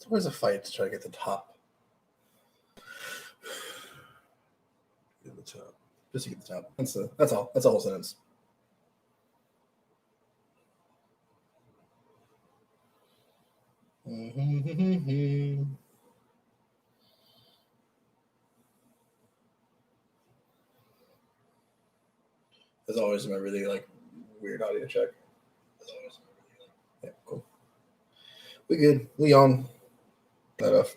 Where's a fight to try to get the top? Get the top. Just to get the top. That's all. That's the whole sentence. As always, my really weird audio check. Yeah, cool. We good. We on. That off.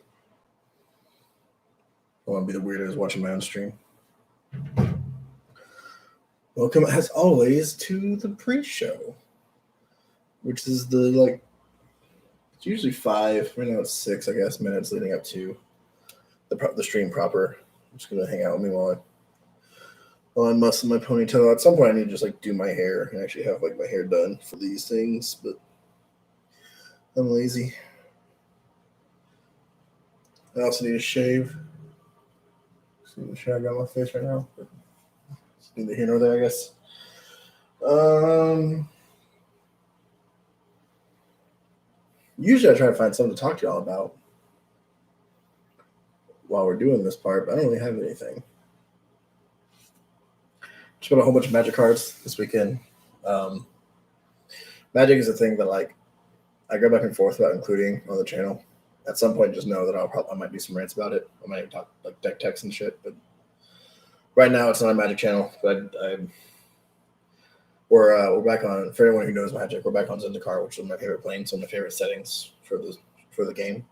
I want to be the weirdos watching my own stream. Welcome, as always, to the pre-show, which is it's usually 5, right now it's 6, I guess, minutes leading up to the stream proper. I'm just gonna hang out with me while I muscle my ponytail. At some point, I need to just do my hair and actually have my hair done for these things, but I'm lazy. I also need to shave. See the shag on my face right now. It's neither here nor there, I guess. Usually I try to find something to talk to y'all about while we're doing this part, but I don't really have anything. Just bought a whole bunch of Magic cards this weekend. Magic is a thing that I go back and forth about including on the channel. At some point, just know that I might do some rants about it. I might even talk deck techs and shit. But right now, it's not a Magic channel. But we're back on. For anyone who knows Magic, we're back on Zendikar, which is my favorite plane. Some of my favorite settings for the game.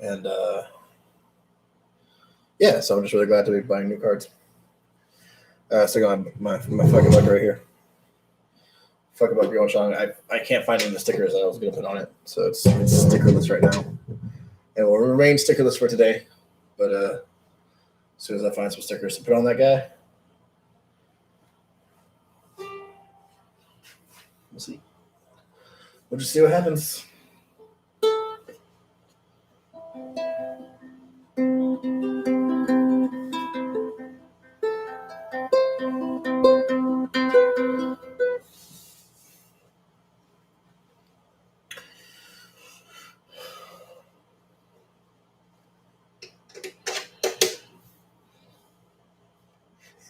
And yeah, so I'm just really glad to be buying new cards. Stick on my fucking book right here. Fuck about Bjornshang. I can't find any of the stickers that I was going to put on it, so it's stickerless right now, and will remain stickerless for today. But as soon as I find some stickers to put on that guy, we'll see. We'll just see what happens.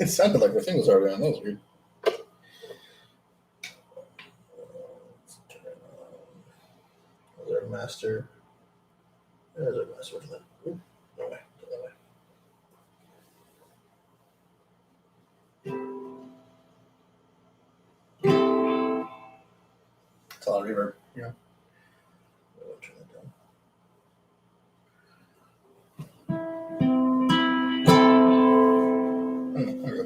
It sounded like the thing was already on. That was weird. Is there a master? There's a master for that. Ooh, no way. It's a lot of reverb. Yeah. I'll turn that down. There we go.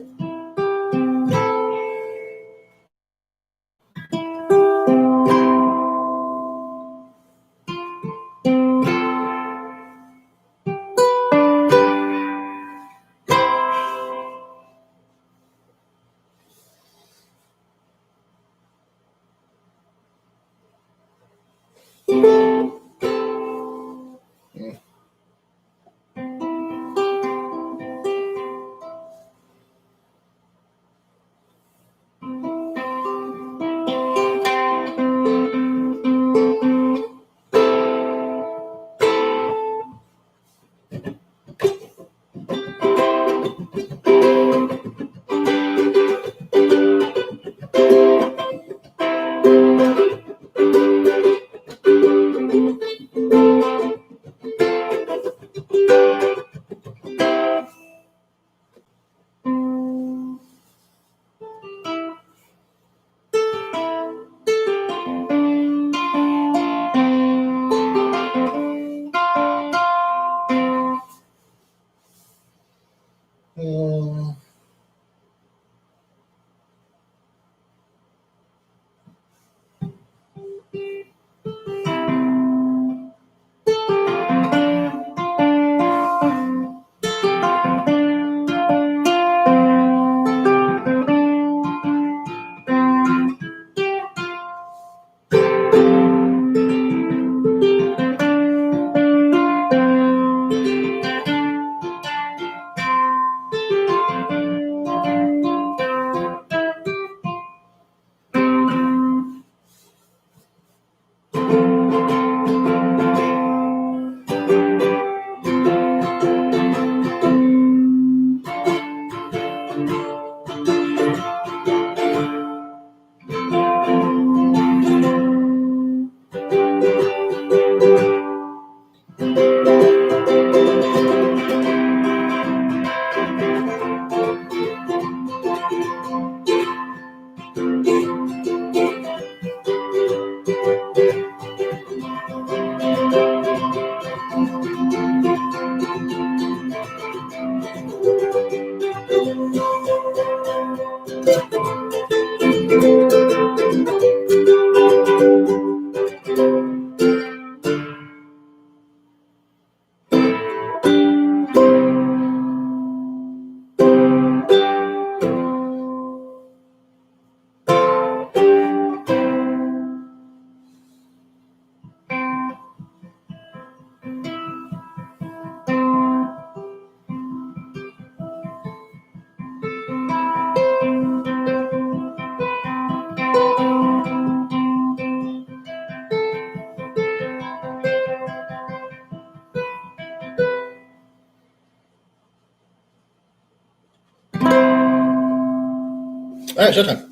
right, showtime.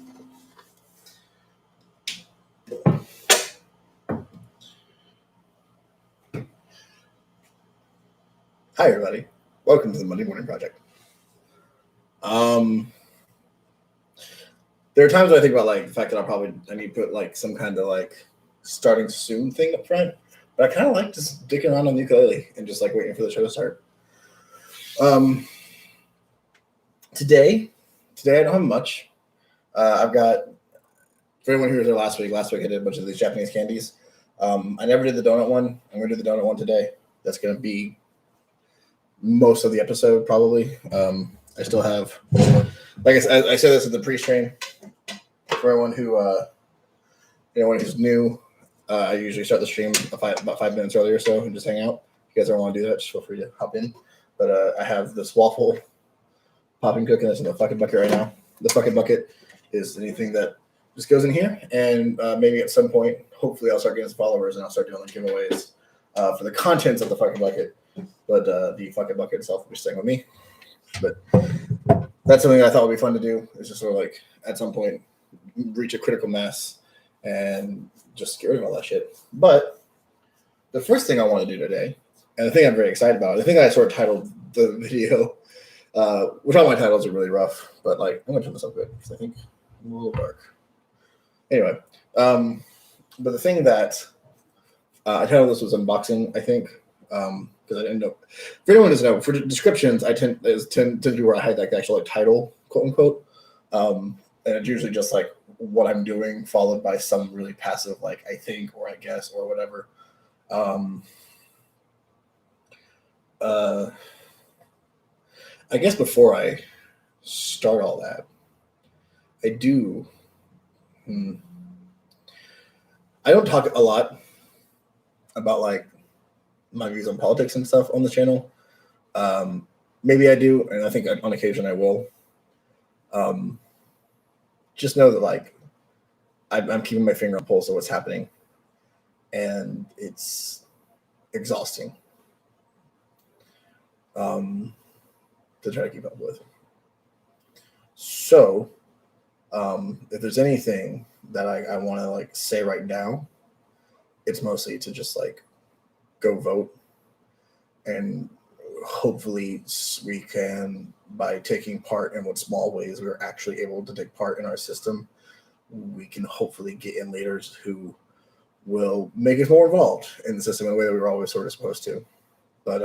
Hi, everybody. Welcome to the Monday Morning Project. There are times when I think about like the fact that I need to put like some kind of like starting soon thing up front, but I kind of like just dicking around on the ukulele and just like waiting for the show to start. Today I don't have much. I've got, for anyone who was there last week I did a bunch of these Japanese candies. I never did the donut one. I'm gonna do the donut one today. That's gonna be most of the episode probably. I still have, like I said this at the pre-stream. For everyone who anyone who's new, I usually start the stream about 5 minutes earlier or so and just hang out. If you guys don't want to do that, just feel free to hop in. But I have this waffle popping cooking that's in the fucking bucket right now. The fucking bucket is anything that just goes in here, and maybe at some point, hopefully, I'll start getting some followers and I'll start doing like giveaways for the contents of the fucking bucket. But the fucking bucket itself will be staying with me. But that's something I thought would be fun to do. Is just sort of like at some point reach a critical mass and just get rid of all that shit. But the first thing I want to do today, and the thing I'm very excited about, the thing I sort of titled the video, which all my titles are really rough, but like I'm gonna turn this up a bit because I think I'm a little dark. Anyway, but the thing that I titled this was unboxing, I think, because I didn't know. For anyone who doesn't know, for descriptions, I tend to do where I hide like the actual like title, quote unquote, and it's usually just like what I'm doing, followed by some really passive like I think or I guess or whatever. I guess before I start all that, I do. I don't talk a lot about like my views on politics and stuff on the channel. Maybe I do, and I think on occasion I will. Just know that like I'm keeping my finger on the pulse of what's happening, and it's exhausting to try to keep up with. So, if there's anything that I want to like say right now, it's mostly to just like go vote, and hopefully we can, by taking part in what small ways we're actually able to take part in our system, we can hopefully get in leaders who will make us more involved in the system in a way that we were always sort of supposed to. But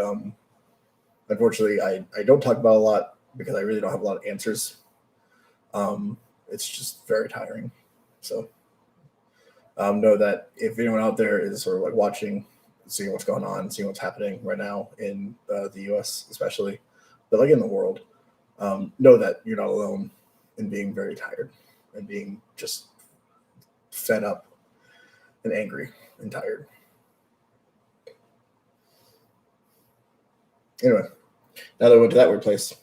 unfortunately, I don't talk about a lot because I really don't have a lot of answers. It's just very tiring. So know that if anyone out there is sort of like watching, seeing what's going on, seeing what's happening right now in the US especially, but like in the world, know that you're not alone in being very tired and being just fed up and angry and tired. Anyway, now that we went to that weird place,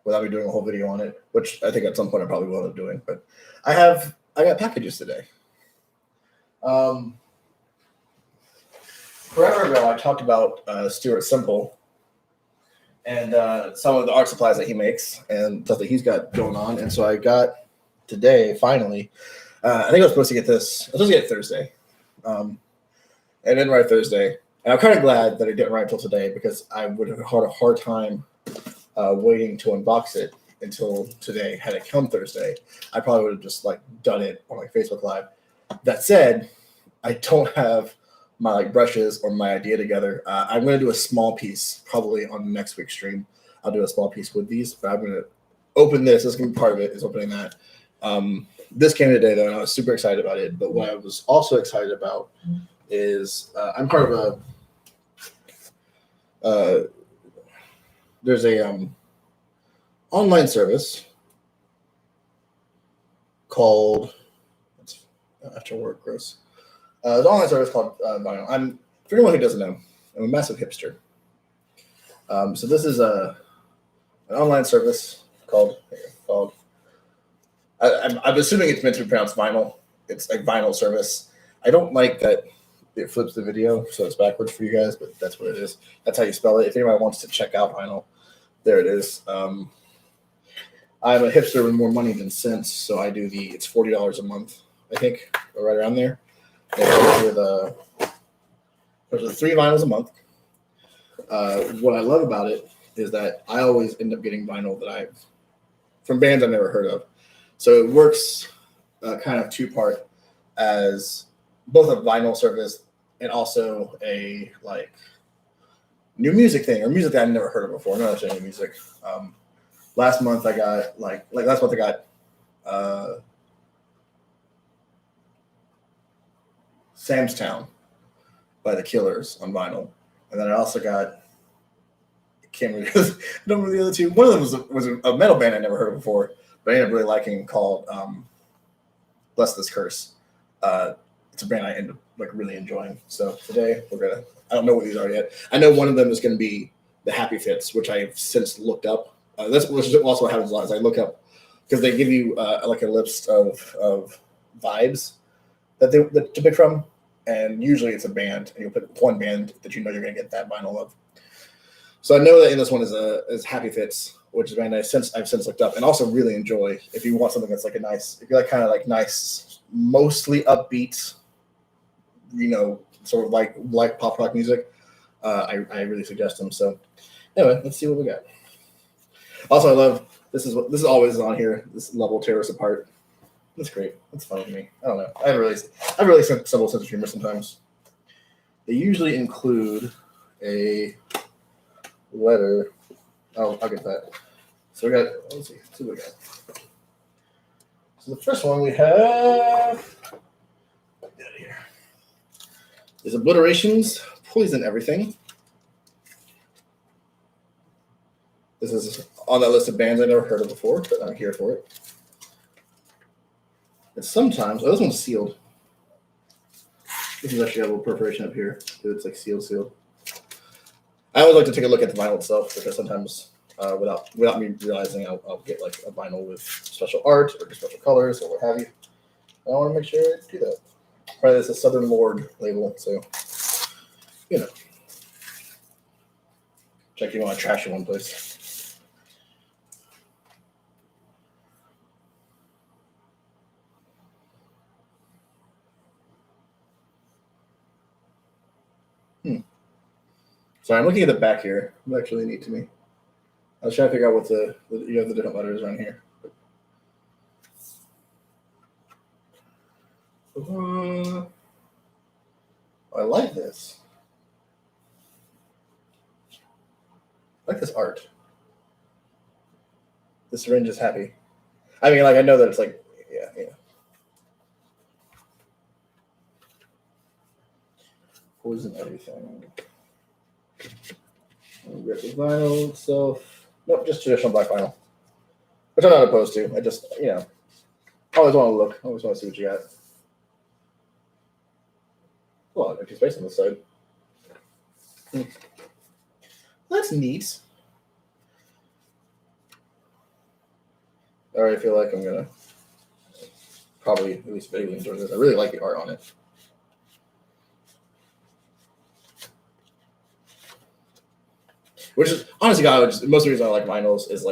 without me doing a whole video on it, which I think at some point I probably will end up doing, but I got packages today. Forever ago, I talked about Stuart Simple and some of the art supplies that he makes and stuff that he's got going on. And so I got today, finally, I think I was supposed to get this. I was supposed to get it Thursday. And then right Thursday. And I'm kind of glad that I didn't write until today because I would have had a hard time waiting to unbox it until today. Had it come Thursday, I probably would have just like done it on like Facebook Live. That said, I don't have my like brushes or my idea together. I'm going to do a small piece probably on next week's stream. I'll do a small piece with these, but I'm going to open this. This is going to be part of it, is opening that. This came today though, and I was super excited about it. But what I was also excited about is I'm part of there's a online service called after work gross. There's an online service called Vinyl. For anyone who doesn't know, I'm a massive hipster. So this is an online service called I'm assuming it's meant to be pronounced Vinyl. It's a Vinyl service. I don't like that it flips the video, so it's backwards for you guys, but that's what it is. That's how you spell it. If anyone wants to check out Vinyl, there it is. I'm a hipster with more money than sense, so I do it's $40 a month, I think, or right around there. There's the 3 vinyls a month. What I love about it is that I always end up getting vinyl from bands I've never heard of. So it works kind of two-part as both a vinyl service and also a like new music thing or music that I've never heard of before. Not actually new music. Last month I got last month I got Sam's Town by the Killers on vinyl, and then I also got I don't remember the other two. One of them was a metal band I never heard of before, but I ended up really liking called Bless This Curse. It's a band I end up really enjoying. So today I don't know what these are yet. I know one of them is gonna be the Happy Fits, which I've since looked up. That's also what happens a lot is I look up because they give you a list of vibes that to pick from, and usually it's a band, and you'll pick one band that you know you're gonna get that vinyl of. So I know that in this one is Happy Fits, which is a band I've since looked up and also really enjoy. If you want something that's if you like kind of nice, mostly upbeat, sort of like pop rock music, I really suggest them. So anyway, let's see what we got. Also, I love this is always on here. This level tear us apart. That's great. That's funny to me. I don't know. I have a really simple sense of humor sometimes. They usually include a letter. I'll get that. So we got. Let's see what we got. So the first one we have here is Obliterations, Poison Everything. This is on that list of bands I never heard of before, but I'm here for it. And sometimes, this one's sealed. This is actually a little perforation up here. It's sealed. I always like to take a look at the vinyl itself because sometimes, without me realizing, I'll get a vinyl with special art or special colors or what have you. I want to make sure I do that. Probably this is a Southern Lord label, so check if you want to trash it one place. Sorry, I'm looking at the back here. That's really neat to me. I was trying to figure out what you have the different letters around here. I like this. I like this art. The syringe is happy. I mean, I know that it's yeah. Poison everything. Rip the vinyl itself. Nope, just traditional black vinyl. Which I'm not opposed to. I just, always want to look. Always want to see what you got. A lot of empty space on this side. That's neat. I already feel like I'm going to probably at least vaguely enjoy this. I really like the art on it. Which is honestly, most of the reason I like vinyls is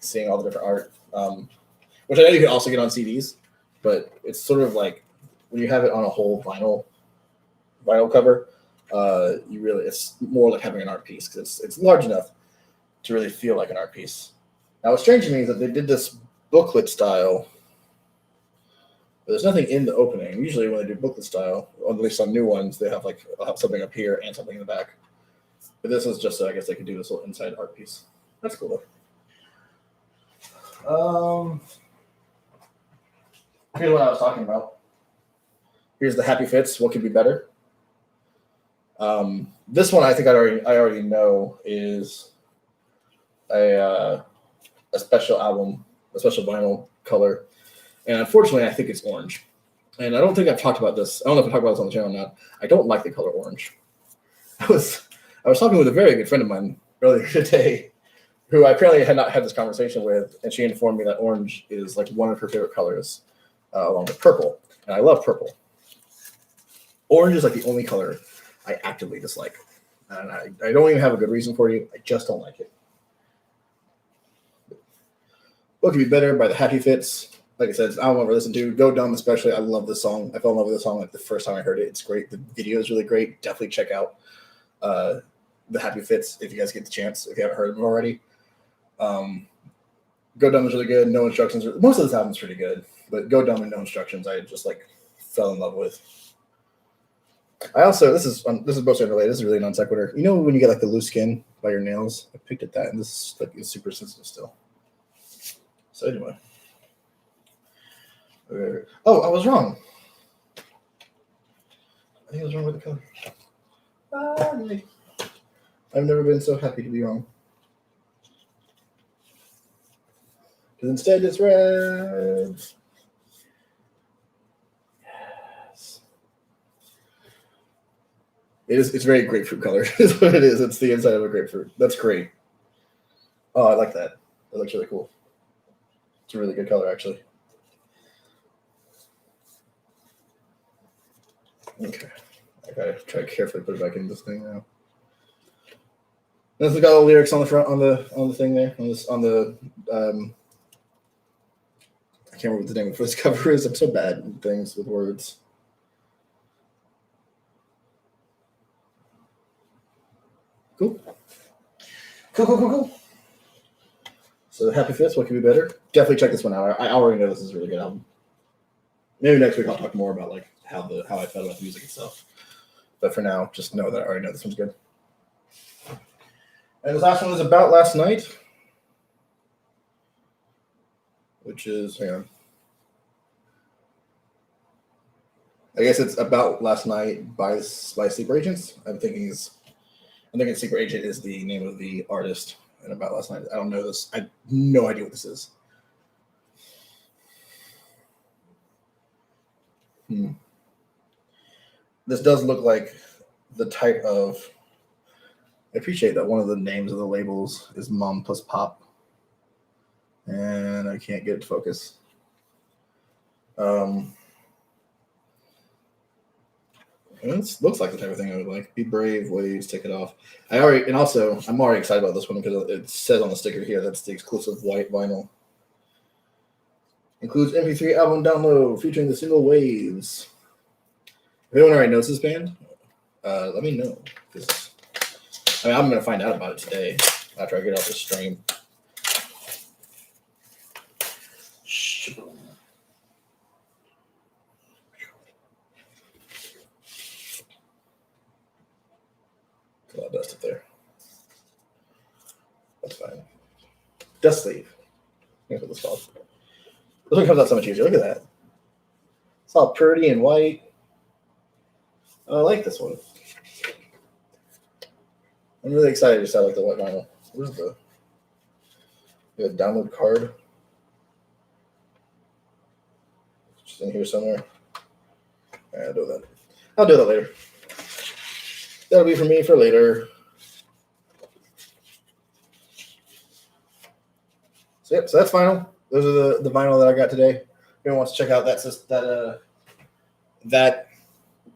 seeing all the different art, which I know you can also get on CDs, but it's sort of when you have it on a whole vinyl cover, it's more like having an art piece because it's large enough to really feel like an art piece. Now, what's strange to me is that they did this booklet style, but there's nothing in the opening. Usually, when they do booklet style, or at least on new ones, they have something up here and something in the back. But this is just so I guess they could do this little inside art piece. That's cool though. Here's what I was talking about. Here's the Happy Fits. What could be better? This one I think I already know is a special album, a special vinyl color, and unfortunately I think it's orange. And I don't think I've talked about this. I don't know if I talked about this on the channel or not. I don't like the color orange. I was talking with a very good friend of mine earlier today, who I apparently had not had this conversation with, and she informed me that orange is one of her favorite colors, along with purple. And I love purple. Orange is the only color I actively dislike. And I don't even have a good reason for it. I just don't like it. What Could Be Better by the Happy Fits. Like I said, it's an album I've ever listened to. Go Dumb, especially. I love this song. I fell in love with the song like the first time I heard it. It's great. The video is really great. Definitely check out the Happy Fits if you guys get the chance, if you haven't heard them already. Go Dumb is really good. No Instructions. Most of this album is pretty good, but Go Dumb and No Instructions, I just like fell in love with. I also this is both unrelated. This is really non sequitur. You know when you get like the loose skin by your nails? I picked at that, and this is like it's super sensitive still. So anyway, oh, I was wrong. I think I was wrong with the color. I've never been so happy to be wrong. Because instead it's red. Yes. It's very grapefruit colored, is what it is. It's the inside of a grapefruit. That's great. Oh, I like that. That looks really cool. It's a really good color, actually. Okay. I gotta try to carefully put it back in this thing now. This has got all the lyrics on the front on the thing there. I can't remember what the name of this cover is. I'm so bad at things with words. Cool. So Happy Fits, What Could Be Better? Definitely check this one out. I already know this is a really good album. Maybe next week I'll talk more about like how I felt about the music itself. But for now, just know that I already know this one's good. And this last one is About Last Night, which is, hang on. I guess it's About Last Night by Sleeper Agents. I'm thinking Sleeper Agent is the name of the artist, and About Last Night. I don't know this. I have no idea what this is. This does look like the type of. I appreciate that one of the names of the labels is Mom Plus Pop, and I can't get it to focus. It looks like the type of thing I would like. Be brave, waves, take it off. I'm already excited about this one because it says on the sticker here that's the exclusive white vinyl. Includes MP3 album download featuring the single Waves. If anyone already knows this band, let me know. I'm going to find out about it today after I get off the stream. A lot of dust up there. That's fine. Dust sleeve. That's what this called. This one comes out so much easier. Look at that. It's all pretty and white. I like this one. I'm really excited to start like the white vinyl. Where's the download card? Just in here somewhere. I'll do that. I'll do that later. That'll be for me for later. So that's final. Those are the vinyl that I got today. If anyone wants to check out that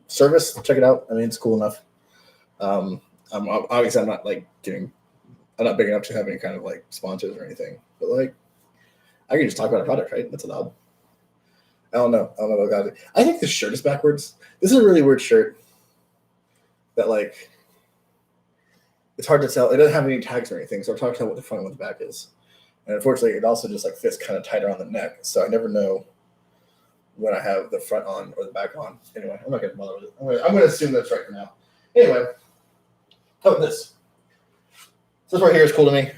service, check it out. I mean, it's cool enough. Obviously, I'm not big enough to have any kind of like sponsors or anything. But like, I can just talk about a product, right? That's allowed. I don't know about it. I think this shirt is backwards. This is a really weird shirt. That like, it's hard to tell. It doesn't have any tags or anything, so I'm talking about what the front and what the back is. And unfortunately, it also just like fits kind of tighter on the neck, so I never know when I have the front on or the back on. Anyway, I'm not gonna bother with it. I'm gonna assume that's right for now. Anyway, how about this? This right here is cool to me.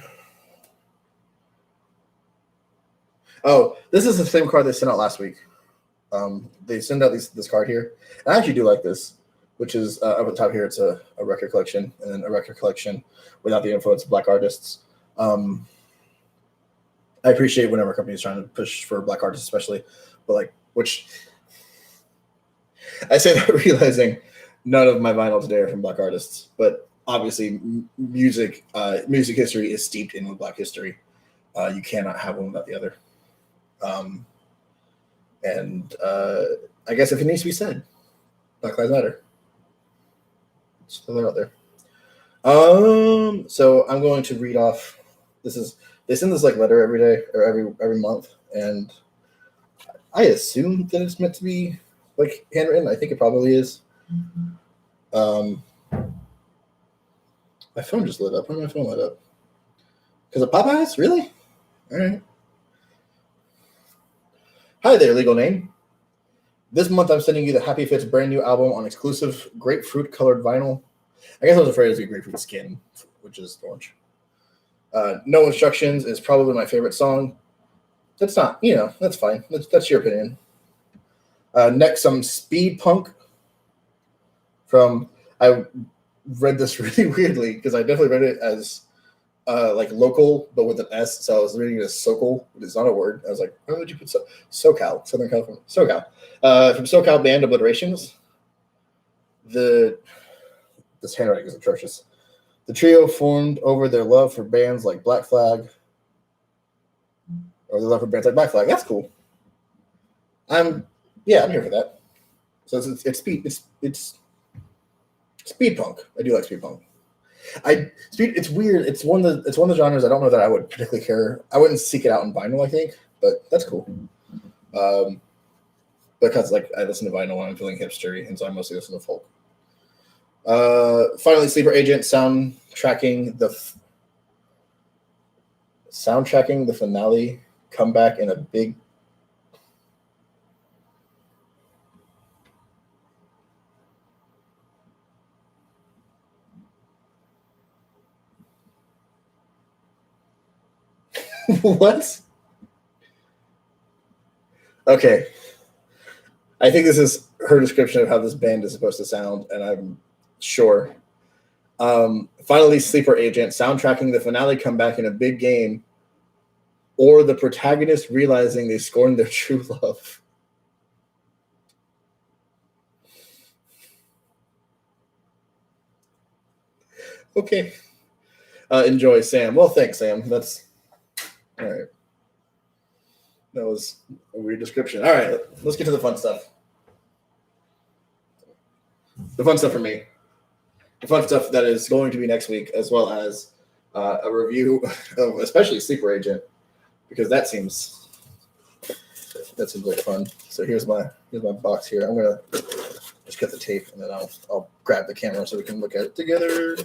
Oh, this is the same card they sent out last week. They send out this card here. And I actually do like this, which is up at the top here. It's a record collection, and then a record collection without the influence of Black artists. I appreciate whenever companies trying to push for Black artists, especially, but like, which I say that realizing none of my vinyl today are from Black artists, but obviously music history is steeped in Black history. You cannot have one without the other. And I guess if it needs to be said, Black Lives Matter. So they're out there. So I'm going to read off. This they send this like letter every day or every month, and I assume that it's meant to be like handwritten. I think it probably is. My phone just lit up. Why did my phone lit up? Because of Popeyes? Really? All right. Hi there, legal name. This month I'm sending you the Happy Fits brand new album on exclusive grapefruit colored vinyl. I guess I was afraid it was a grapefruit skin, which is orange. No Instructions is probably my favorite song. That's not, that's fine. That's your opinion. Next, some speed punk from, I read this really weirdly because I definitely read it as like local, but with an S. So I was reading it as SoCal, but it's not a word. I was like, why would you put SoCal, Southern California, SoCal. From SoCal band Obliterations. This handwriting is atrocious. The trio formed over their love for bands like Black Flag, or their love for bands like Black Flag. That's cool. I'm here for that. So it's speed punk. I do like speed punk. It's weird. It's one of the genres I don't know that I would particularly care. I wouldn't seek it out in vinyl, I think, but that's cool. Because like I listen to vinyl when I'm feeling hipstery, and so I mostly listen to folk. Finally, Sleeper Agent soundtracking the finale comeback in a big. What? Okay. I think this is her description of how this band is supposed to sound, and I'm sure. Finally, Sleeper Agent soundtracking the finale comeback in a big game, or the protagonist realizing they scorned their true love. Okay. Enjoy, Sam. Well, thanks, Sam. That's all right. That was a weird description. All right, let's get to the fun stuff. The fun stuff for me. The fun stuff that is going to be next week, as well as a review of especially Sleeper Agent, because that seems like fun. So here's my box here. I'm gonna just cut the tape, and then I'll grab the camera so we can look at it together.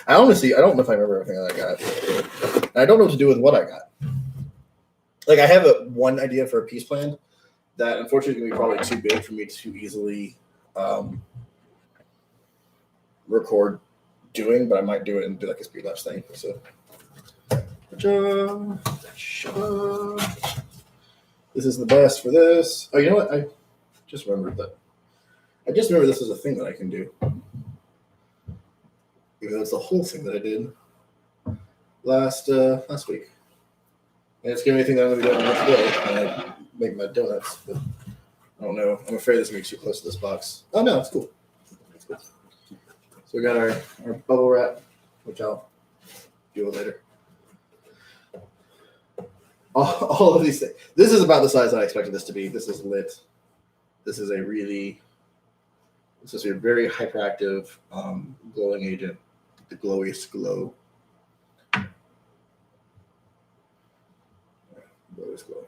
I don't know if I remember everything that I got. And I don't know what to do with what I got. Like, I have one idea for a piece plan that unfortunately is going to be probably too big for me to easily record doing, but I might do it and do like a speed lapse thing. So, this is the best for this. Oh, you know what? I just remembered this is a thing that I can do. Even though it's the whole thing that I did last week. And it's giving me a thing that I'm going to be doing today. And I make my donuts, but I don't know. I'm afraid this is going to be too close to this box. Oh, no, it's cool. It's cool. So we got our bubble wrap, which I'll deal with later. All of these things. This is about the size that I expected this to be. This is lit. This is a very hyperactive glowing agent. The glowiest glow. Glowiest glow.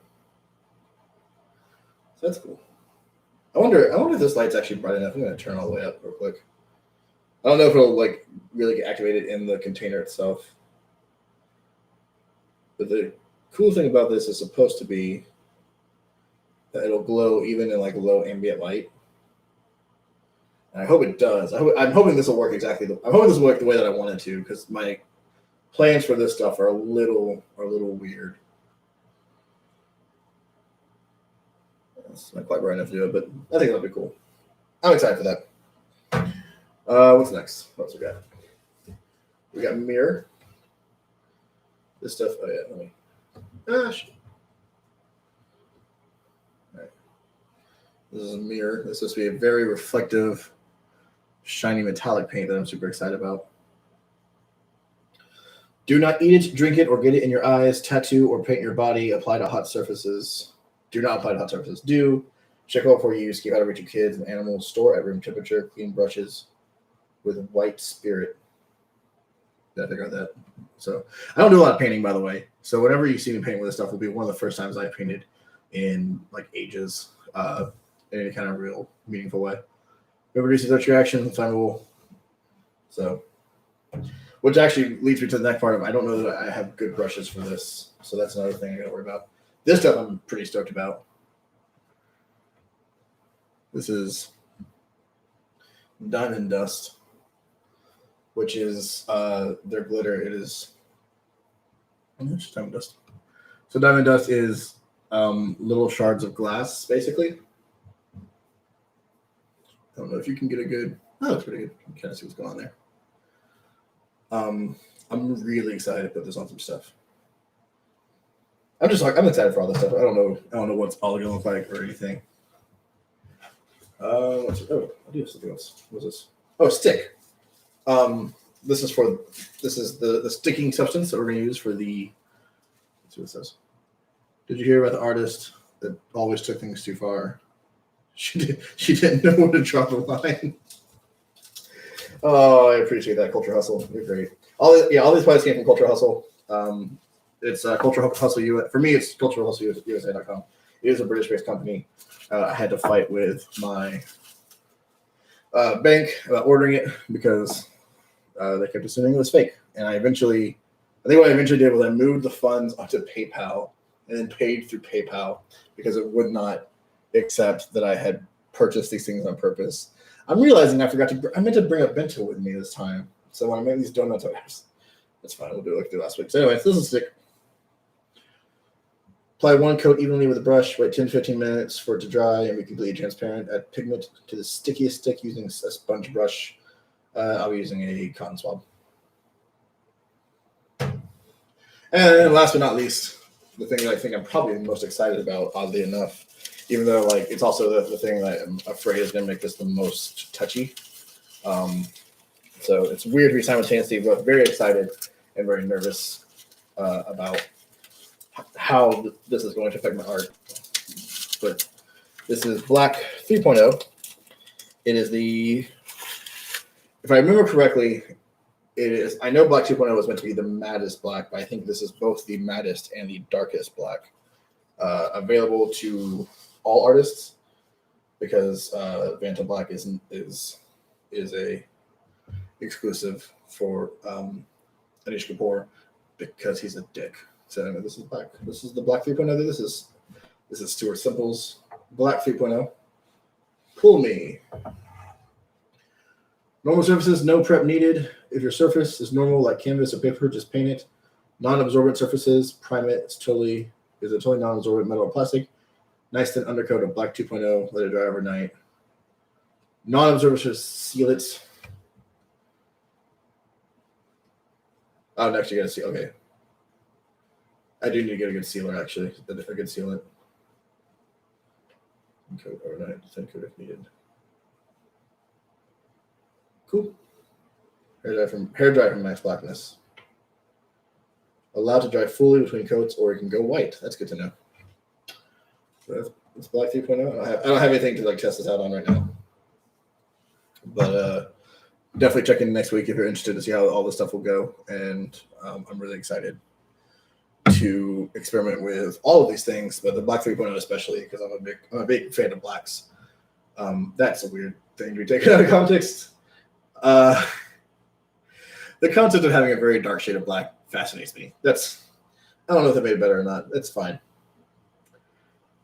So that's cool. I wonder if this light's actually bright enough. I'm going to turn all the way up real quick. I don't know if it'll like really get activated in the container itself. But the cool thing about this is supposed to be that it'll glow even in like low ambient light. And I hope it does. I'm hoping this will work I'm hoping this will work the way that I want it to, because my plans for this stuff are a little weird. It's not quite bright enough to do it, but I think that'll be cool. I'm excited for that. What's next? What else we got? We got mirror. This stuff. Oh yeah, let me. Shit. All right. This is a mirror. This is supposed to be a very reflective, shiny metallic paint that I'm super excited about. Do not eat it, drink it, or get it in your eyes. Tattoo or paint your body. Apply to hot surfaces. Do not apply to hot surfaces. Do check out before you use. Keep out of reach of kids and animals. Store at room temperature. Clean brushes with white spirit. Did I figure out that? So I don't do a lot of painting, by the way. So whenever you see me paint with this stuff, will be one of the first times I painted in like ages, in any kind of real meaningful way. Whoever reduces Dutch reaction, flammable. So, which actually leads me to the next part of I don't know that I have good brushes for this. So that's another thing I gotta worry about. This stuff I'm pretty stoked about. This is Diamond Dust, which is their glitter. It is Diamond Dust. So Diamond Dust is little shards of glass, basically. I don't know if you can get a good. Oh, that's pretty good. You can kind of see what's going on there. I'm really excited to put this on some stuff. I'm excited for all this stuff. I don't know what's all gonna look like or anything. I do have something else. What's this? Oh, stick. This is the sticking substance that we're gonna use for the. Let's see what it says. Did you hear about the artist that always took things too far? She didn't know when to draw the line. Oh, I appreciate that, Culture Hustle. You're great. All these products came from Culture Hustle. It's Culture Hustle for me. It's culturehustleusa.com. It is a British-based company. I had to fight with my bank about ordering it because they kept assuming it was fake. And I think what I eventually did was I moved the funds onto PayPal and then paid through PayPal because it would not accept that I had purchased these things on purpose. I'm realizing I meant to bring a bento with me this time. So when I make these donuts, that's fine. We'll do it like the last week. So anyway, this is stick. Apply one coat evenly with a brush. Wait 10-15 minutes for it to dry and be completely transparent. Add pigment to the stickiest stick using a sponge brush. I'll be using a cotton swab. And last but not least, the thing that I think I'm probably most excited about, oddly enough, even though like it's also the thing that I'm afraid is going to make this the most touchy. So it's weird to be simultaneously both very excited and very nervous about how this is going to affect my art. But this is Black 3.0. It is if I remember correctly, it is. I know Black 2.0 was meant to be the maddest black, but I think this is both the maddest and the darkest black. Available to all artists because Vanta Black is a exclusive for Anish Kapoor because he's a dick. So anyway, this is black. This is the Black 3.0. This is Stuart Simple's Black 3.0. Pull me. Normal surfaces, no prep needed. If your surface is normal like canvas or paper, just paint it. Non-absorbent surfaces, prime it. It's a totally non-absorbent metal or plastic. Nice thin undercoat of Black 2.0. Let it dry overnight. Non-absorbent surfaces, seal it. Oh, next you gotta seal. Okay. I do need to get a good sealer, actually. A good sealant. Coat overnight. Thin coat if needed. Cool. Hair dry from Max Blackness. Allowed to dry fully between coats, or it can go white. That's good to know. So that's Black 3.0. I don't have anything to like test this out on right now, but definitely check in next week if you're interested to see how all this stuff will go. And I'm really excited to experiment with all of these things, but the Black 3.0 especially because I'm a big fan of blacks. That's a weird thing to be taken out of context. The concept of having a very dark shade of black fascinates me. I don't know if that made it better or not. That's fine.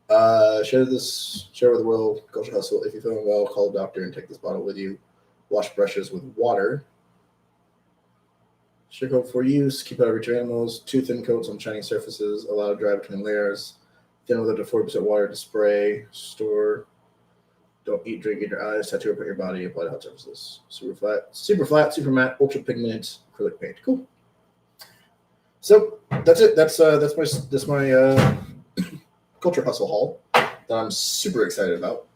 Share with the world. Culture Hustle. If you're feeling well, call a doctor and take this bottle with you. Wash brushes with water. Shear coat for use. Keep out of reach of animals. 2 thin coats on shiny surfaces. Allow to dry between layers. Thin with up to 40% water to spray. Store. Don't eat, drink in your eyes. Tattoo up on your body. Apply to hot surfaces. Super flat, super matte, ultra pigmented acrylic paint. Cool. So that's it. That's my Culture Hustle haul that I'm super excited about.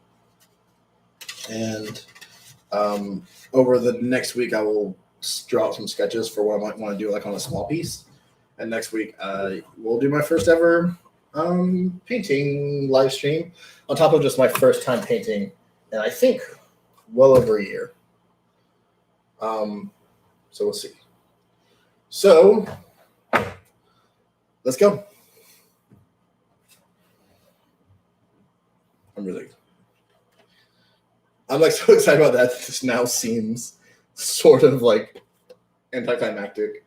And over the next week, I will draw out some sketches for what I might want to do, like on a small piece. And next week, we'll do my first ever painting live stream on top of just my first time painting, and I think well over a year. So we'll see. So Let's go. I'm like so excited about that. This now seems sort of like anticlimactic,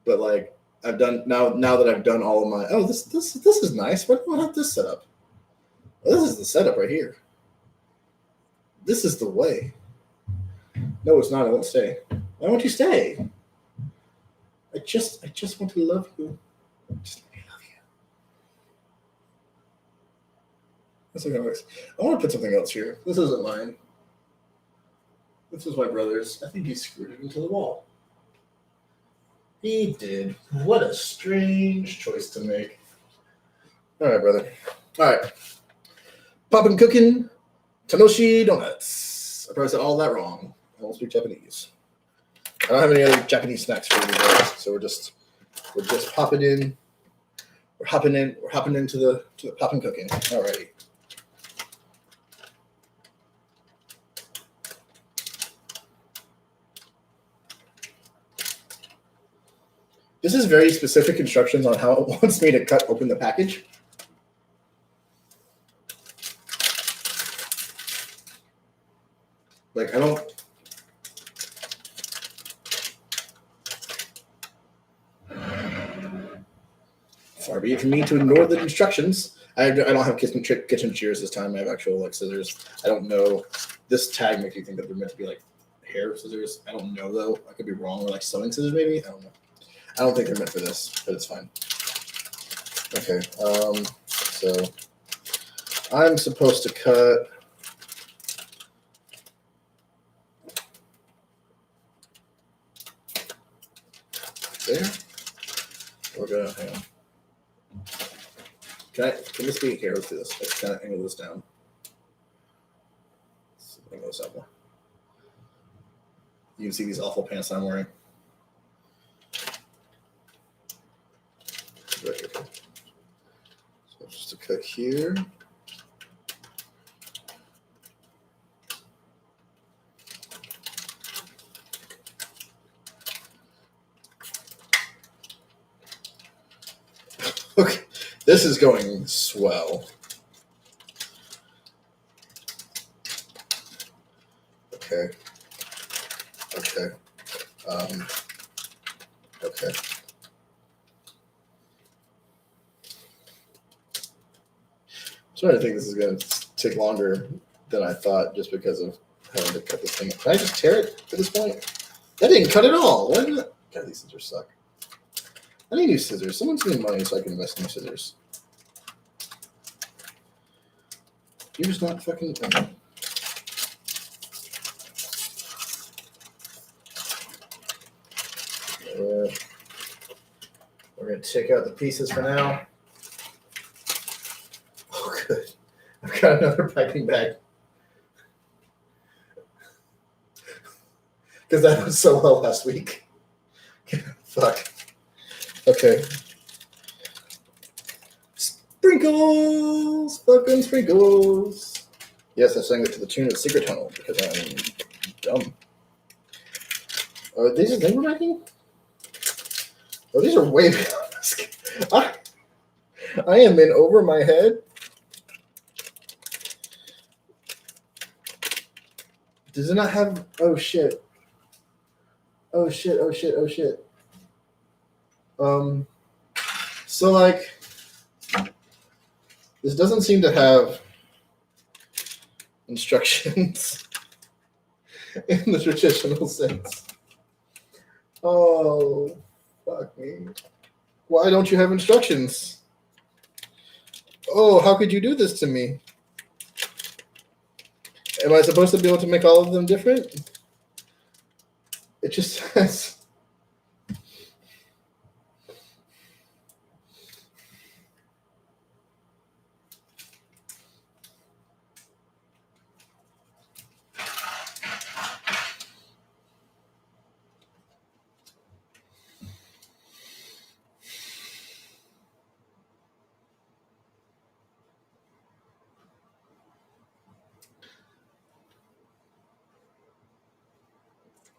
but like I've done now that I've done all of my this is nice. Why do I have this set up? Well, this is the setup right here. This is the way. No, it's not. I won't stay. Why won't you stay? I just want to love you. Just let me love you. That's how it works. I want to put something else here. This isn't mine. This is my brother's. I think he screwed it into the wall. He did. What a strange choice to make. All right, brother. All right. Poppin' Cookin' Tanoshi Donuts. I probably said all that wrong. I don't speak Japanese. I don't have any other Japanese snacks for you guys, so we're just popping in. We're hopping into the Poppin' Cookin'. Alrighty. This is very specific instructions on how it wants me to cut open the package. Like I don't. Far be it from me to ignore the instructions. I don't have kitchen shears this time. I have actual like scissors. I don't know. This tag makes you think that they're meant to be like hair scissors. I don't know though. I could be wrong. Or like sewing scissors maybe. I don't know. I don't think they're meant for this, but it's fine. Okay. So I'm supposed to cut. There. We're gonna hang on. Can this be here? Let's do this. Let's kind of angle this down. Let's angle this up more. You can see these awful pants I'm wearing. Right here. So just a cut here. Okay, this is going swell. Okay. Okay. Okay. I'm starting to think this is going to take longer than I thought just because of having to cut this thing. Can I just tear it at this point? That didn't cut at all. Why did that? God, these scissors suck. I need new scissors. Someone's giving me money so I can invest in new scissors. You're just not fucking. We're going to take out the pieces for now. Oh, good. I've got another piping bag. Because that went so well last week. Fuck. Okay. Sprinkles! Fucking sprinkles! Yes, I sang it to the tune of Secret Tunnel because I'm dumb. Are these a thing we're making? Oh, these are way beyond this. I am in over my head. Does it not have... Oh, shit. Oh, shit, oh, shit, oh, shit. So, like, this doesn't seem to have instructions in the traditional sense. Oh, fuck me. Why don't you have instructions? Oh, how could you do this to me? Am I supposed to be able to make all of them different? It just says...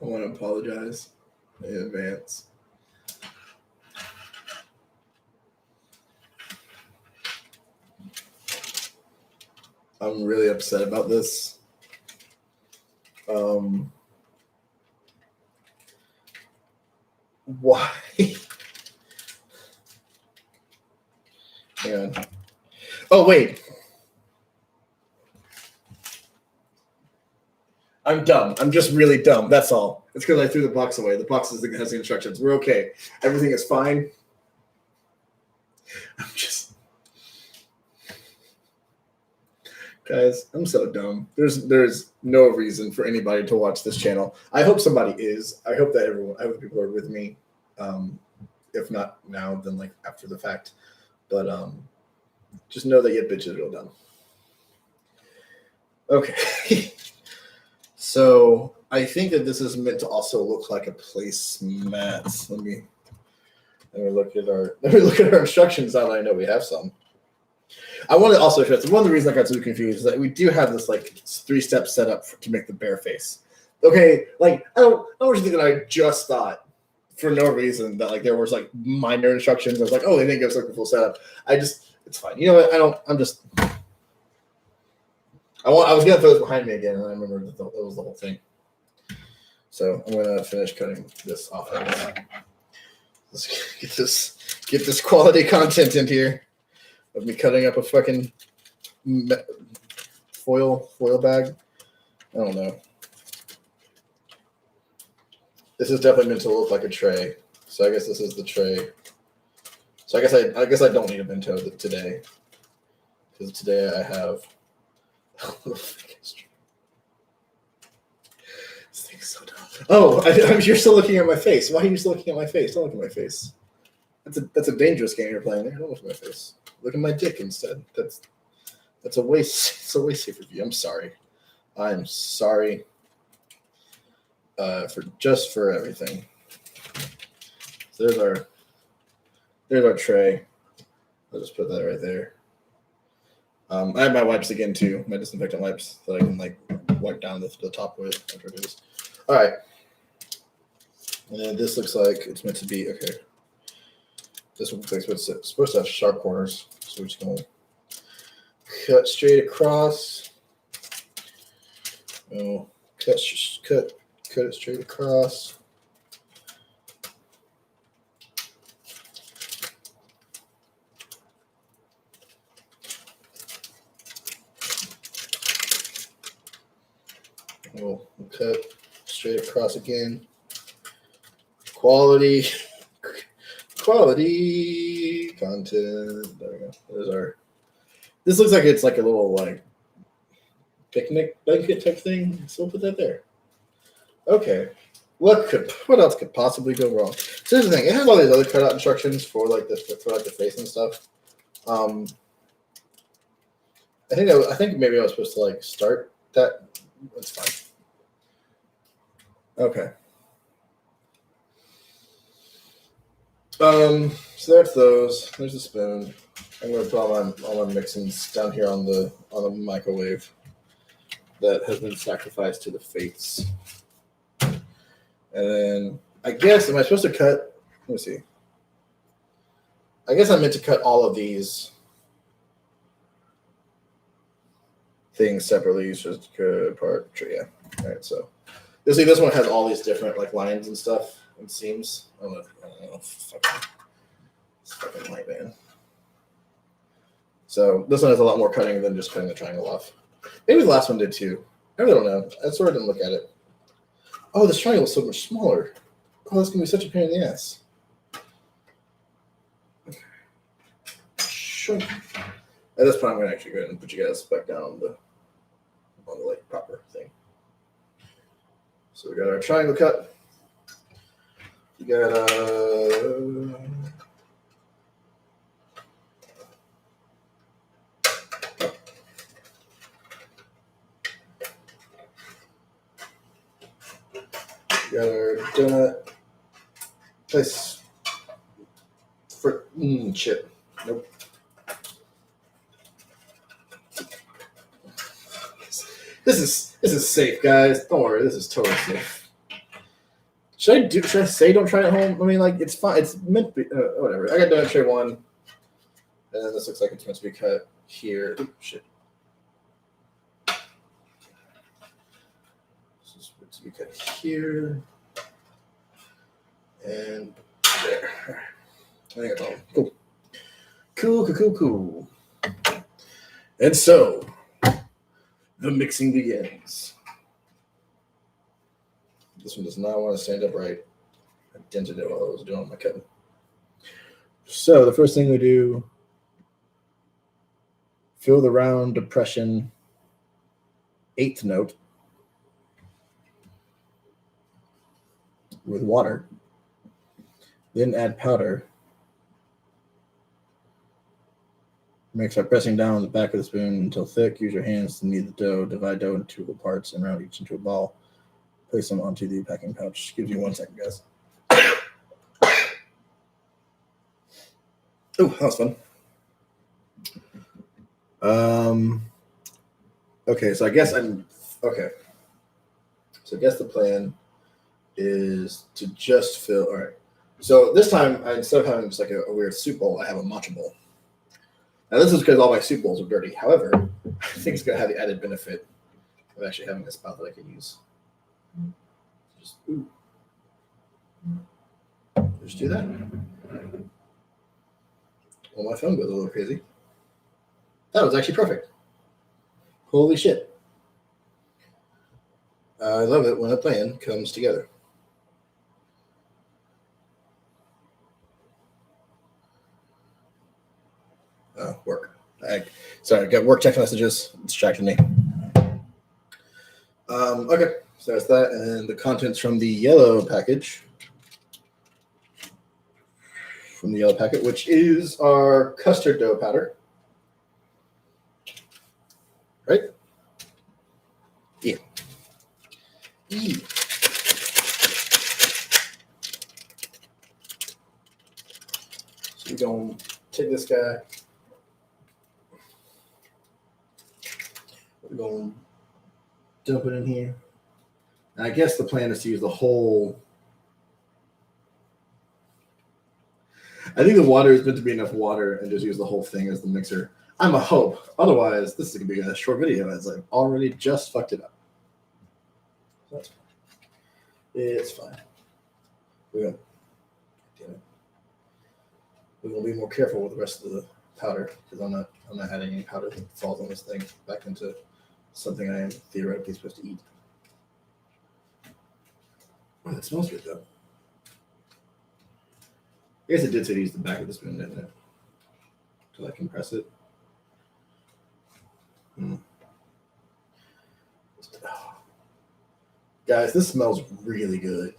I want to apologize in advance. I'm really upset about this. Why? Hang on. Oh, wait. I'm dumb. I'm just really dumb. That's all. It's because I threw the box away. The box has the instructions. We're okay. Everything is fine. I'm just... Guys, I'm so dumb. There's no reason for anybody to watch this channel. I hope somebody is. I hope people are with me. If not now, then like after the fact. But just know that your bitch is real dumb. Okay. So I think that this is meant to also look like a placemat. Let me look at our instructions now that I know we have some. I want to also stress one of the reasons I got so confused is that we do have this like 3-step setup to make the bear face. Okay, like I don't want you to think that I just thought for no reason that like there was like minor instructions. I was like, oh, they didn't give us like the full setup. It's fine. You know what? I was gonna throw this behind me again, and I remember that was the whole thing. So I'm gonna finish cutting this off. Let's get this quality content in here of me cutting up a fucking foil bag. I don't know. This is definitely meant to look like a tray, so I guess this is the tray. So I guess I don't need a bento today, because today I have. This thing's so dumb. Oh, you're still looking at my face. Why are you still looking at my face? Don't look at my face. That's a dangerous game you're playing there. Don't look at my face. Look at my dick instead. That's a waste. It's a waste safer view. I'm sorry. I'm sorry. For everything. So there's our tray. I'll just put that right there. I have my wipes again too, my disinfectant wipes that I can like wipe down the top with. All right, and then this looks like it's meant to be okay. This one looks like it's supposed to have sharp corners, so we're just gonna cut straight across. Oh, cut it straight across. We'll cut straight across again. Quality content. There we go. There's our. This looks like it's like a little like picnic blanket type thing. So we'll put that there. Okay. What else could possibly go wrong? So here's the thing. It has all these other cutout instructions for like the face and stuff. I think maybe I was supposed to like start that. That's fine. Okay. So that's those. There's a spoon. I'm gonna put all my mixins down here on the microwave that has been sacrificed to the fates. And then I guess am I supposed to cut? Let me see. I guess I meant to cut all of these things separately. Just good part. Yeah. All right. So you'll see this one has all these different like lines and stuff and seams. I don't know. It's fucking light, man. So this one has a lot more cutting than just cutting the triangle off. Maybe the last one did too. I really don't know. I sort of didn't look at it. Oh, this triangle is so much smaller. Oh, that's gonna be such a pain in the ass. Sure. At this point, I'm gonna actually go ahead and put you guys back down on the like proper thing. So we got our triangle cut. We got our donut. Nice. Chip. Nope. This is safe, guys. Don't worry. This is totally safe. Should I say don't try it at home? I mean, like, it's fine. It's meant to be, whatever. I got donut tray 1. And then this looks like it's meant to be cut here. Ooh, shit. So we cut here and there. I think that's all. Cool. And so the mixing begins. This one does not want to stand upright. I dented it while I was doing my cutting. So the first thing we do, fill the round depression 8th note with water. Then add powder. Mix by pressing down on the back of the spoon until thick. Use your hands to knead the dough. Divide dough into 2 equal parts and round each into a ball. Place them onto the packing pouch. Gives you 1 second, guys. Oh, that was fun. Okay, so I guess okay. So I guess the plan is to just fill. All right. So this time, instead of having just like a weird soup bowl, I have a matcha bowl. Now this is because all my soup bowls are dirty. However, I think it's gonna have the added benefit of actually having a spout that I can use. Just do that. Well, my phone goes a little crazy. That was actually perfect. Holy shit. I love it when a plan comes together. Oh, work. Sorry, I got work text messages. It distracted me. Okay, so that's that. And the contents from the yellow package. From the yellow packet, which is our custard dough powder. Right? Yeah. So we're going to take this guy. We're going to dump it in here. And I guess the plan is to use the whole. I think the water is meant to be enough water and just use the whole thing as the mixer. I'm a hope. Otherwise, this is going to be a short video as I've already just fucked it up. That's fine. It's fine. We're going to be more careful with the rest of the powder because I'm not adding any powder that falls on this thing back into something I am theoretically supposed to eat. Oh, that smells good though. I guess it did say to use the back of the spoon, didn't it? To like compress it. Guys, this smells really good,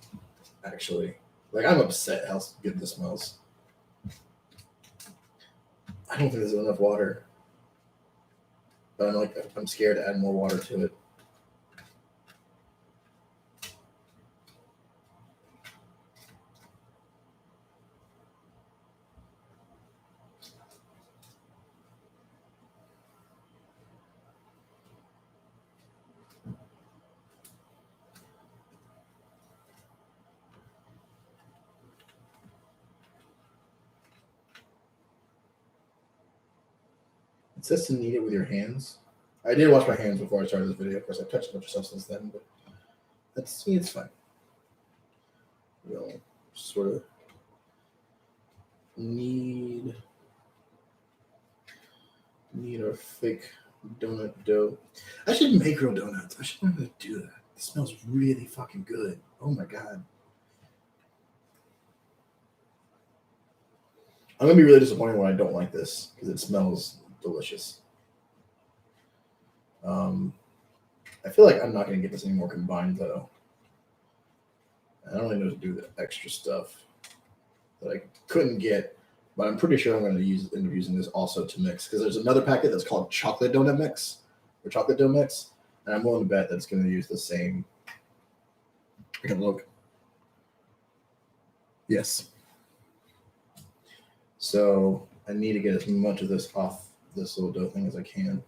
actually. Like, I'm upset how good this smells. I don't think there's enough water. But I'm scared to add more water to it. It says to knead it with your hands. I did wash my hands before I started this video. Of course, I've touched a bunch of stuff since then, but it's fine. We'll sort of knead our fake donut dough. I should make real donuts. I should learn how to do that. It smells really fucking good. Oh my god. I'm gonna be really disappointed when I don't like this because it smells delicious. I feel like I'm not gonna get this anymore combined though. I don't really know what to do with the extra stuff that I couldn't get, but I'm pretty sure I'm going to end up using this also to mix because there's another packet that's called chocolate donut mix or chocolate dough mix, and I'm willing to bet that's going to use the same. I can look. Yes. So I need to get as much of this off this little dough thing as I can.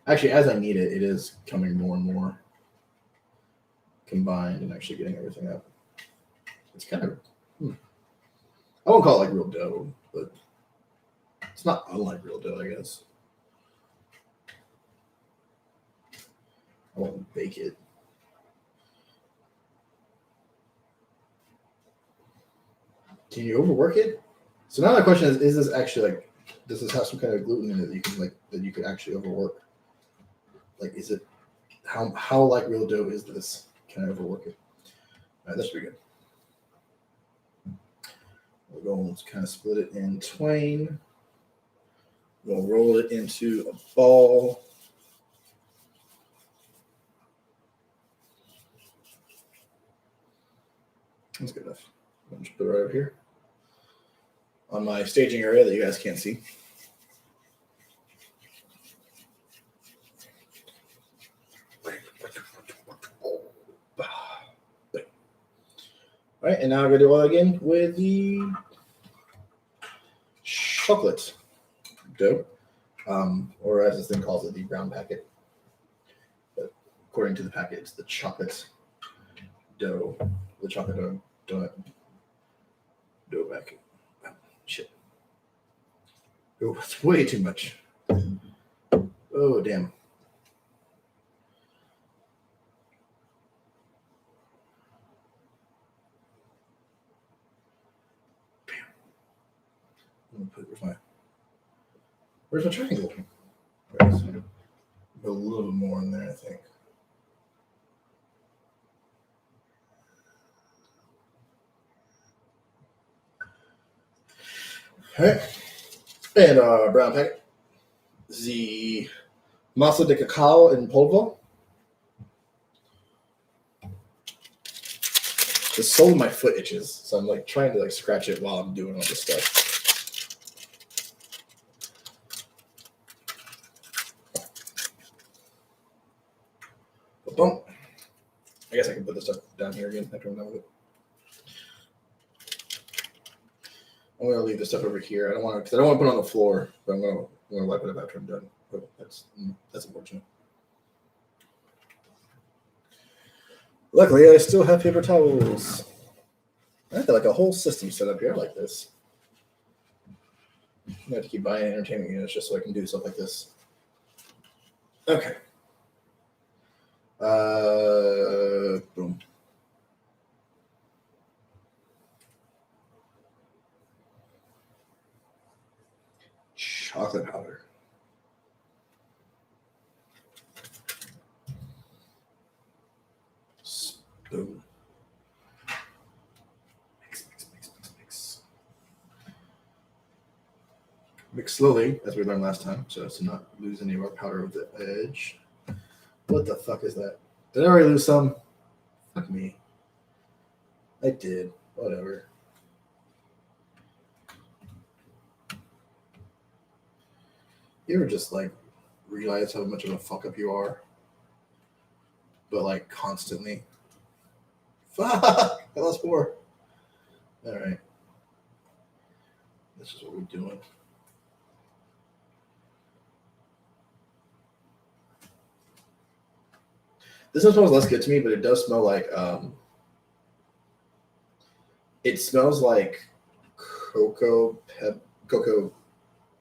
Actually, as I need it, it is coming more and more combined and actually getting everything up. It's kind of, I won't call it like real dough, but it's not unlike real dough, I guess. I won't bake it. Can you overwork it? So now the question is this actually like, does this have some kind of gluten in it that you can that you could actually overwork? Like, is it how like real dough is this? Can I overwork it? All right, that should be good. We're going to kind of split it in twain. We'll roll it into a ball. That's good enough. I'll just put it right over here on my staging area that you guys can't see. All right, and now I'm going to do all again with the chocolate dough, or as this thing calls it, the brown packet. But according to the packet, it's the chocolate dough, the chocolate dough packet. Oh, shit. Oh, it's way too much. Oh, damn. Where's my triangle? Right, so put a little bit more in there, I think. All right. And brown packet. The masa de cacao in polvo. The sole of my foot itches, so I'm like trying to like scratch it while I'm doing all this stuff. Boom. I guess I can put this stuff down here again after I'm done with it. I'm gonna leave this stuff over here. I don't want to, because I don't want to put it on the floor, but I'm gonna wipe it up after I'm done. But that's unfortunate. Luckily, I still have paper towels. I have like a whole system set up here like this. I have to keep buying entertainment units just so I can do stuff like this. Okay. Boom. Chocolate powder. Boom. Mix. Mix slowly, as we learned last time, so as to not lose any of our powder of the edge. What the fuck is that? Did I already lose some? Fuck me. I did. Whatever. You ever just like realize how much of a fuck up you are? But like constantly. Fuck! I lost 4. Alright. This is what we're doing. This one smells less good to me, but it does smell like it smells like cocoa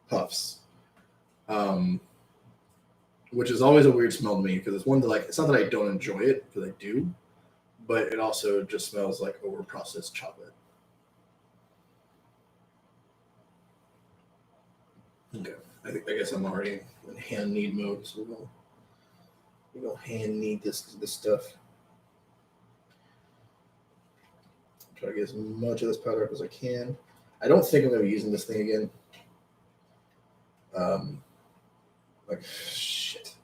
puffs, which is always a weird smell to me because it's one that like it's not that I don't enjoy it because I do, but it also just smells like over processed chocolate. Okay, I guess I'm already in hand knead mode, so we'll hand knead this stuff. Try to get as much of this powder up as I can. I don't think I'm going to be using this thing again. Like, shit.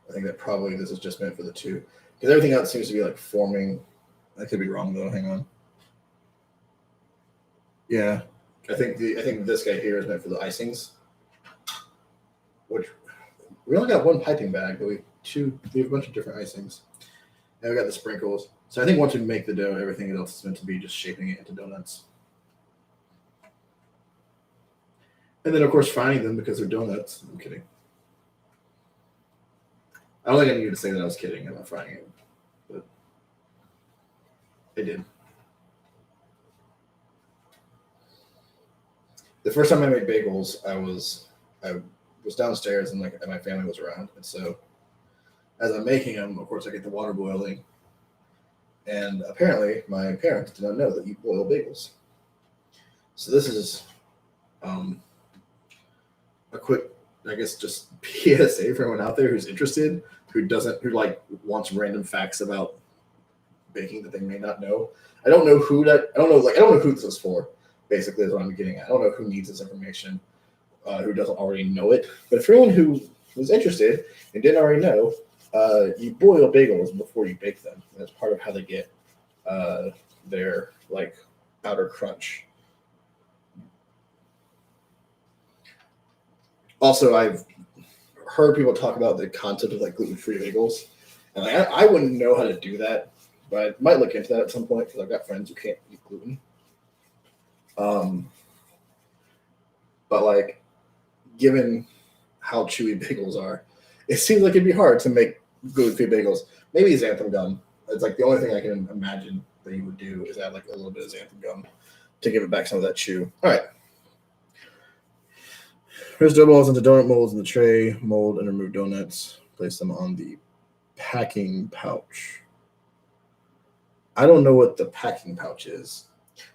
I think that probably this is just meant for the 2. Because everything else seems to be like forming. I could be wrong though. Hang on. Yeah. I think this guy here is meant for the icings. Which we only got 1 piping bag, but we have a bunch of different icings. And we got the sprinkles. So I think once we make the dough, everything else is meant to be just shaping it into donuts. And then, of course, frying them because they're donuts. I'm kidding. I don't think I needed to say that I was kidding about frying it, but I did. The first time I made bagels, I was downstairs and my family was around, and so as I'm making them, of course, I get the water boiling, and apparently my parents did not know that you boil bagels. So this is um, a quick, I guess, just PSA for anyone out there who's interested, who like wants random facts about baking that they may not know. I don't know who this is for. Basically, is what I'm getting at. I don't know who needs this information, who doesn't already know it. But for anyone who was interested and didn't already know, you boil bagels before you bake them. That's part of how they get their like outer crunch. Also, I've heard people talk about the concept of like gluten-free bagels, and I wouldn't know how to do that, but I might look into that at some point because I've got friends who can't eat gluten. But like, given how chewy bagels are, it seems like it'd be hard to make gluten-free bagels. Maybe xanthan gum. It's like the only thing I can imagine that you would do is add like a little bit of xanthan gum to give it back some of that chew. All right. Here's dough balls into donut molds in the tray. Mold and remove donuts. Place them on the packing pouch. I don't know what the packing pouch is.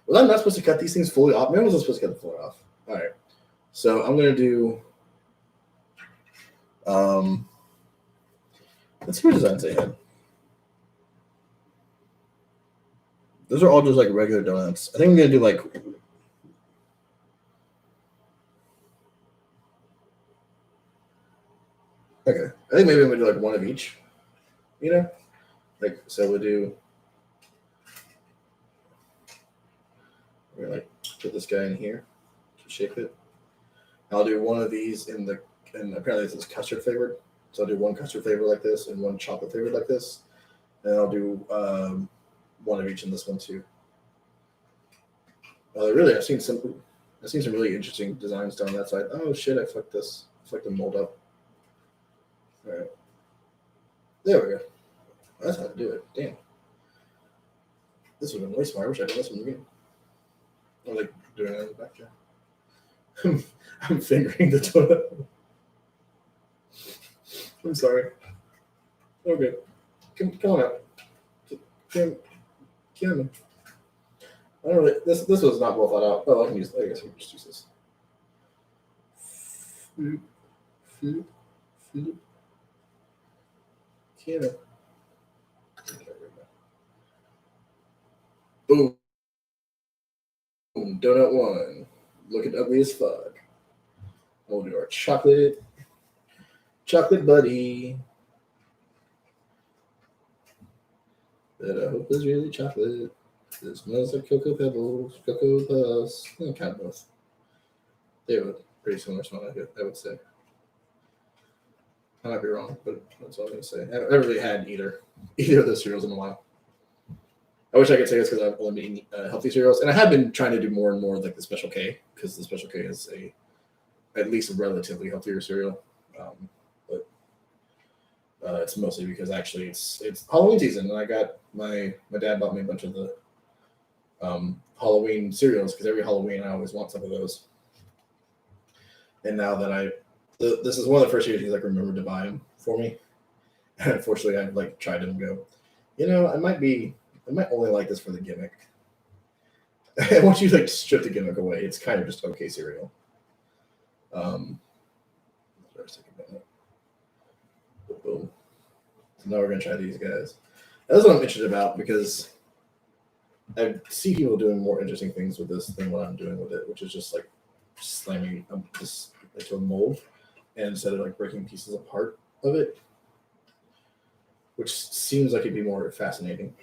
Was I not supposed to cut these things fully off? Maybe I wasn't supposed to cut them fully off. All right. So I'm going to do... let's see what designs they had. Those are all just like regular donuts. I think I'm going to do like... Okay. I think maybe I'm going to do like one of each. You know? Like, so we'll do... We're going to like put this guy in here to shape it. I'll do one of these and apparently this is custard flavored. So I'll do one custard flavor like this and one chocolate flavored like this. And I'll do one of each in this one too. Really, I've seen some really interesting designs down that side. Oh shit, I fucked this. I fucked the mold up. All right. There we go. That's how to do it. Damn. This would have been way smarter. I wish I did this from the beginning. I'm like doing it in the back there. I'm fingering the donut. I'm sorry. Okay. Come on out. Come on. I don't really, this was not well thought out. Oh, I guess I can just use this. Cannon. Boom. Donut one. Looking ugly as fuck. We'll do our chocolate buddy. That I hope is really chocolate. It smells like Cocoa Pebbles, Cocoa Puffs, kind of both. They have a pretty similar smell, I would say. I might be wrong, but that's all I'm going to say. I haven't really had either of those cereals in a while. I wish I could say this because I've only been eating healthy cereals, and I have been trying to do more and more like the Special K because the Special K is at least a relatively healthier cereal. But it's mostly because actually it's Halloween season, and I got my dad bought me a bunch of the Halloween cereals because every Halloween I always want some of those. And now that this is one of the first years he's like remembered to buy them for me. And unfortunately, I've like tried them and go, I might only like this for the gimmick. And once you like strip the gimmick away, it's kind of just okay cereal. Boom. So now we're gonna try these guys. That's what I'm interested about because I see people doing more interesting things with this than what I'm doing with it, which is just like slamming this into a mold, and instead of like breaking pieces apart of it, which seems like it'd be more fascinating.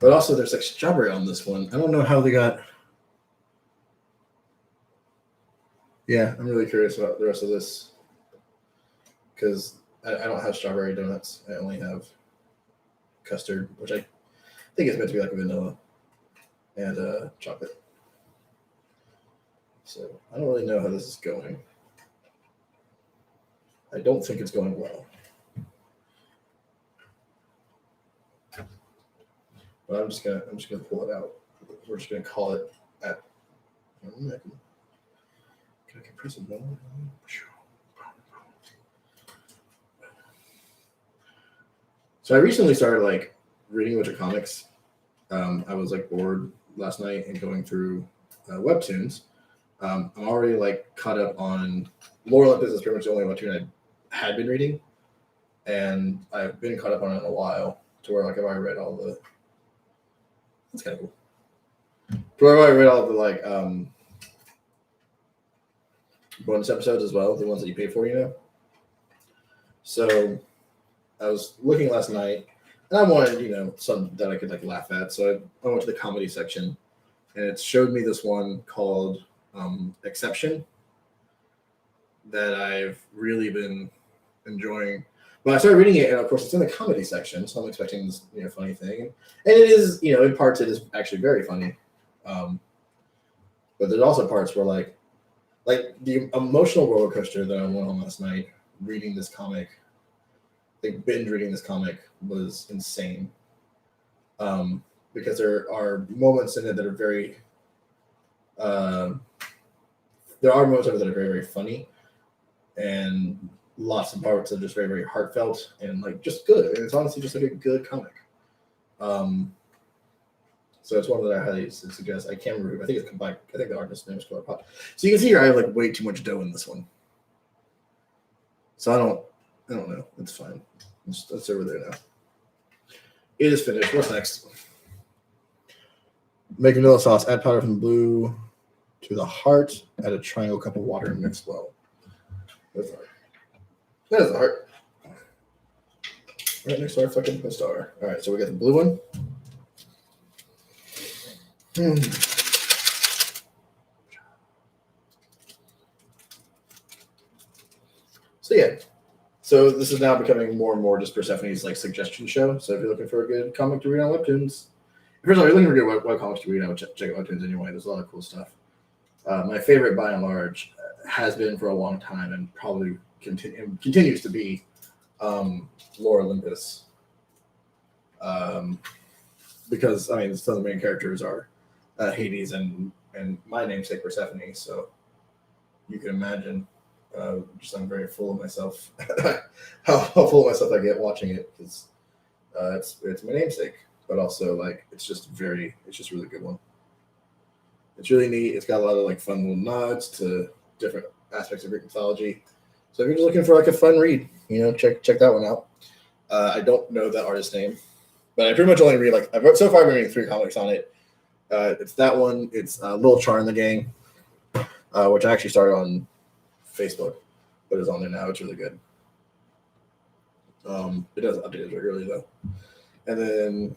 But also, there's like strawberry on this one. I don't know how they got. Yeah, I'm really curious about the rest of this because I don't have strawberry donuts. I only have custard, which I think is meant to be like a vanilla and chocolate. So I don't really know how this is going. I don't think it's going well. But I'm just gonna pull it out. We're just gonna call it at. Can Can I compress it more? So I recently started like reading a bunch of comics. I was like bored last night and going through webtoons. I'm already like caught up on Lore Olympus is pretty much the only webtoon I had been reading, and I've been caught up on it in a while to where like I've already read all the. That's kind of cool. To where I've already read all the like bonus episodes as well, the ones that you pay for, you know. So I was looking last night, and I wanted, you know, something that I could like laugh at. So I went to the comedy section, and it showed me this one called Exception that I've really been enjoying. But I started reading it, and of course, it's in the comedy section, so I'm expecting this, you know, funny thing, and it is, you know, in parts it is actually very funny. But there's also parts where like the emotional roller coaster that I went on last night reading this comic, like binge reading this comic, was insane. Because there are moments in it that are very, there are moments of it that are very, very funny, and lots of parts that are just very, very heartfelt and like just good. And it's honestly just like a good comic. So it's one that I highly suggest. I can't remember. I think it's combined. I think the artist's name is Killer Pop. So you can see here I have like way too much dough in this one. So I don't know. It's fine. It's over there now. It is finished. What's next? Make vanilla sauce. Add powder from blue to the heart. Add a triangle cup of water and mix well. That's the heart. That is the heart. Right next to our fucking star. All right, so we got the blue one. So yeah. So this is now becoming more and more just Persephone's like suggestion show. So if you're looking for a good comic to read on Webtoons, first of all, you're looking for good web comics to read, I would check out Webtoons anyway. There's a lot of cool stuff. My favorite, by and large, has been for a long time and probably continues to be Lore Olympus. Because I mean, some of the main characters are Hades and my namesake Persephone. So you can imagine. Just I'm very full of myself. how full of myself I get watching it because it's my namesake, but also like it's just really good one. It's really neat. It's got a lot of like fun little nods to different aspects of Greek mythology. So if you're just looking for like a fun read, you know, check that one out. I don't know that artist's name, but I pretty much only read like so far I've been reading 3 comics on it. It's that one. It's Little Char in the Gang, which I actually started on Facebook, but it's on there now. It's really good. It doesn't update as regularly though. And then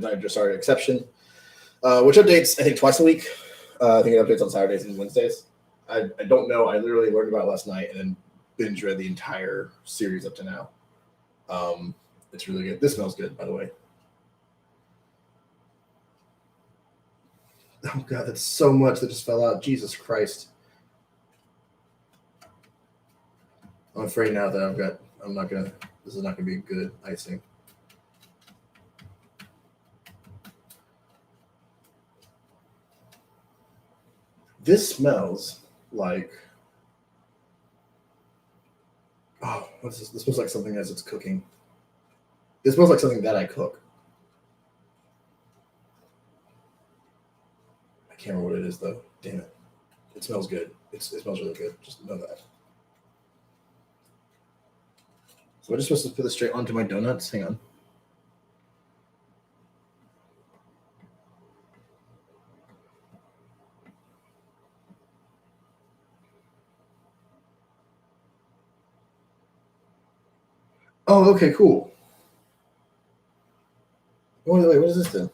I just started Exception, which updates I think twice a week. I think it updates on Saturdays and Wednesdays. I don't know. I literally learned about it last night and then binge read the entire series up to now. It's really good. This smells good, by the way. Oh god, that's so much that just fell out. Jesus Christ. I'm afraid now that this is not gonna be good icing. This smells like, oh, what's this? This smells like something as it's cooking. This smells like something that I cook. I can't remember what it is though. Damn it. It smells good. It smells really good. Just know that. So I'm just supposed to put this straight onto my donuts. Hang on. Oh, okay, cool. Wait, what is this then?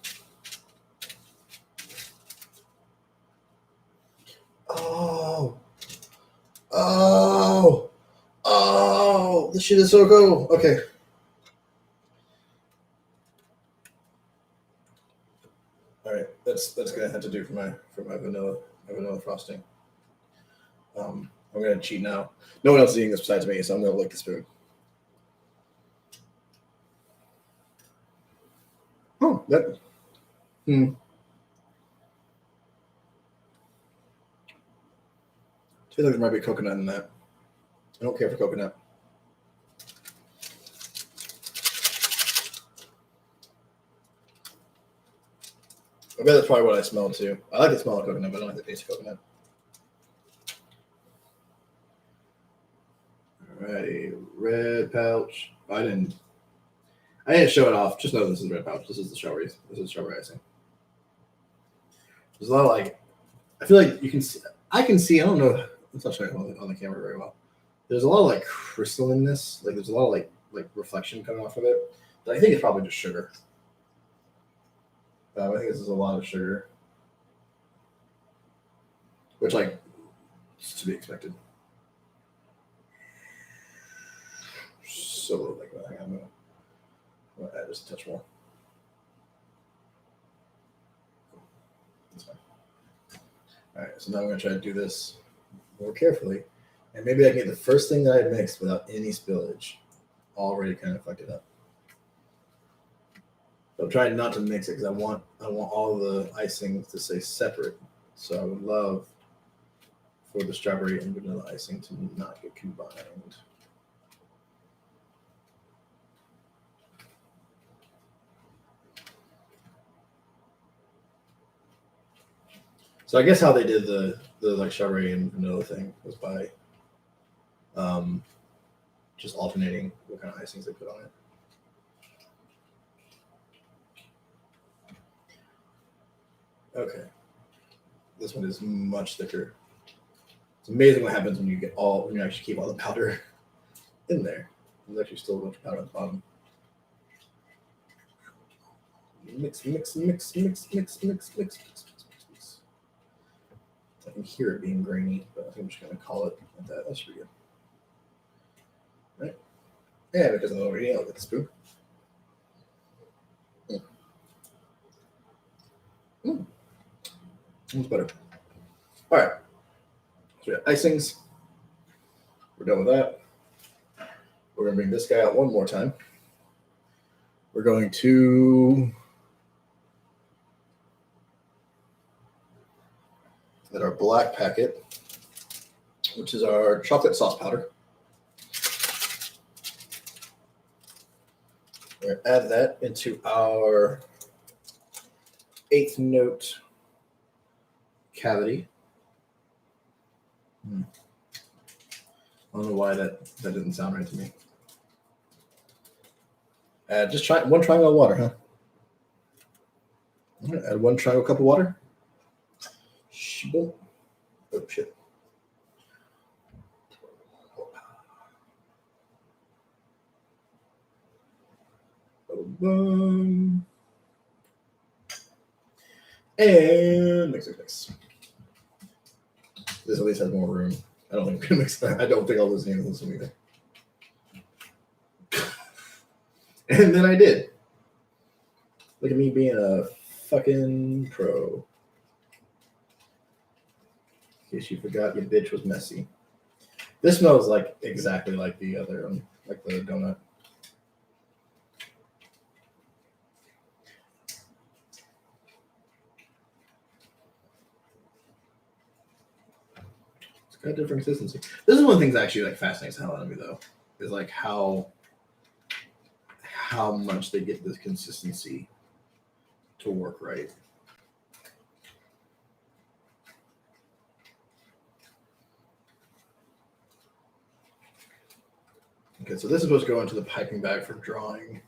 Oh, this shit is so cool. Okay. All right, that's gonna have to do for my vanilla frosting. I'm gonna cheat now. No one else is eating this besides me, so I'm gonna lick the spoon. Oh, that. I feel like there might be coconut in that. I don't care for coconut. I bet that's probably what I smell too. I like the smell of coconut, but I don't like the taste of coconut. Alrighty, red pouch. I didn't show it off. Just know this is red pouch. This is the strawberry. This is strawberry icing. There's a lot of like. I feel like you can see. I can see. I don't know. It's not showing on the camera very well. There's a lot of like crystalliness. Like there's a lot of like reflection coming off of it. But I think it's probably just sugar. I think this is a lot of sugar, which like is to be expected. So like I'm gonna add just a touch more. That's fine. All right, so now I'm gonna try to do this more carefully, and maybe I can get the first thing that I mixed without any spillage. Already kind of fucked it up. I'm trying not to mix it because I want all the icing to stay separate. So I would love for the strawberry and vanilla icing to not get combined. So I guess how they did the like strawberry and vanilla thing was by just alternating what kind of icings they put on it. Okay. This one is much thicker. It's amazing what happens when you actually keep all the powder in there. There's actually still a bunch of powder at the bottom. Mix. I can hear it being grainy, but I think I'm just gonna call it like that. That should be good. Right? Yeah, because I'm already out with the spoon. It's better. All right. So we got icings. We're done with that. We're going to bring this guy out one more time. We're going to add our black packet, which is our chocolate sauce powder. We're going to add that into our 8th note cavity. I don't know why that didn't sound right to me. Just try one triangle of water, huh? I'm gonna add one triangle cup of water. Oh shit. And mix. This at least has more room. I don't think we can mix that. I don't think I'll lose any of this one either. And then I did. Look at me being a fucking pro. In case you forgot, your bitch was messy. This smells like exactly like the other one, like the donut. It's got different consistency. This is one of the things that actually like fascinates the hell out of me though, is like how much they get this consistency to work right. Okay, so this is supposed to go into the piping bag for drawing.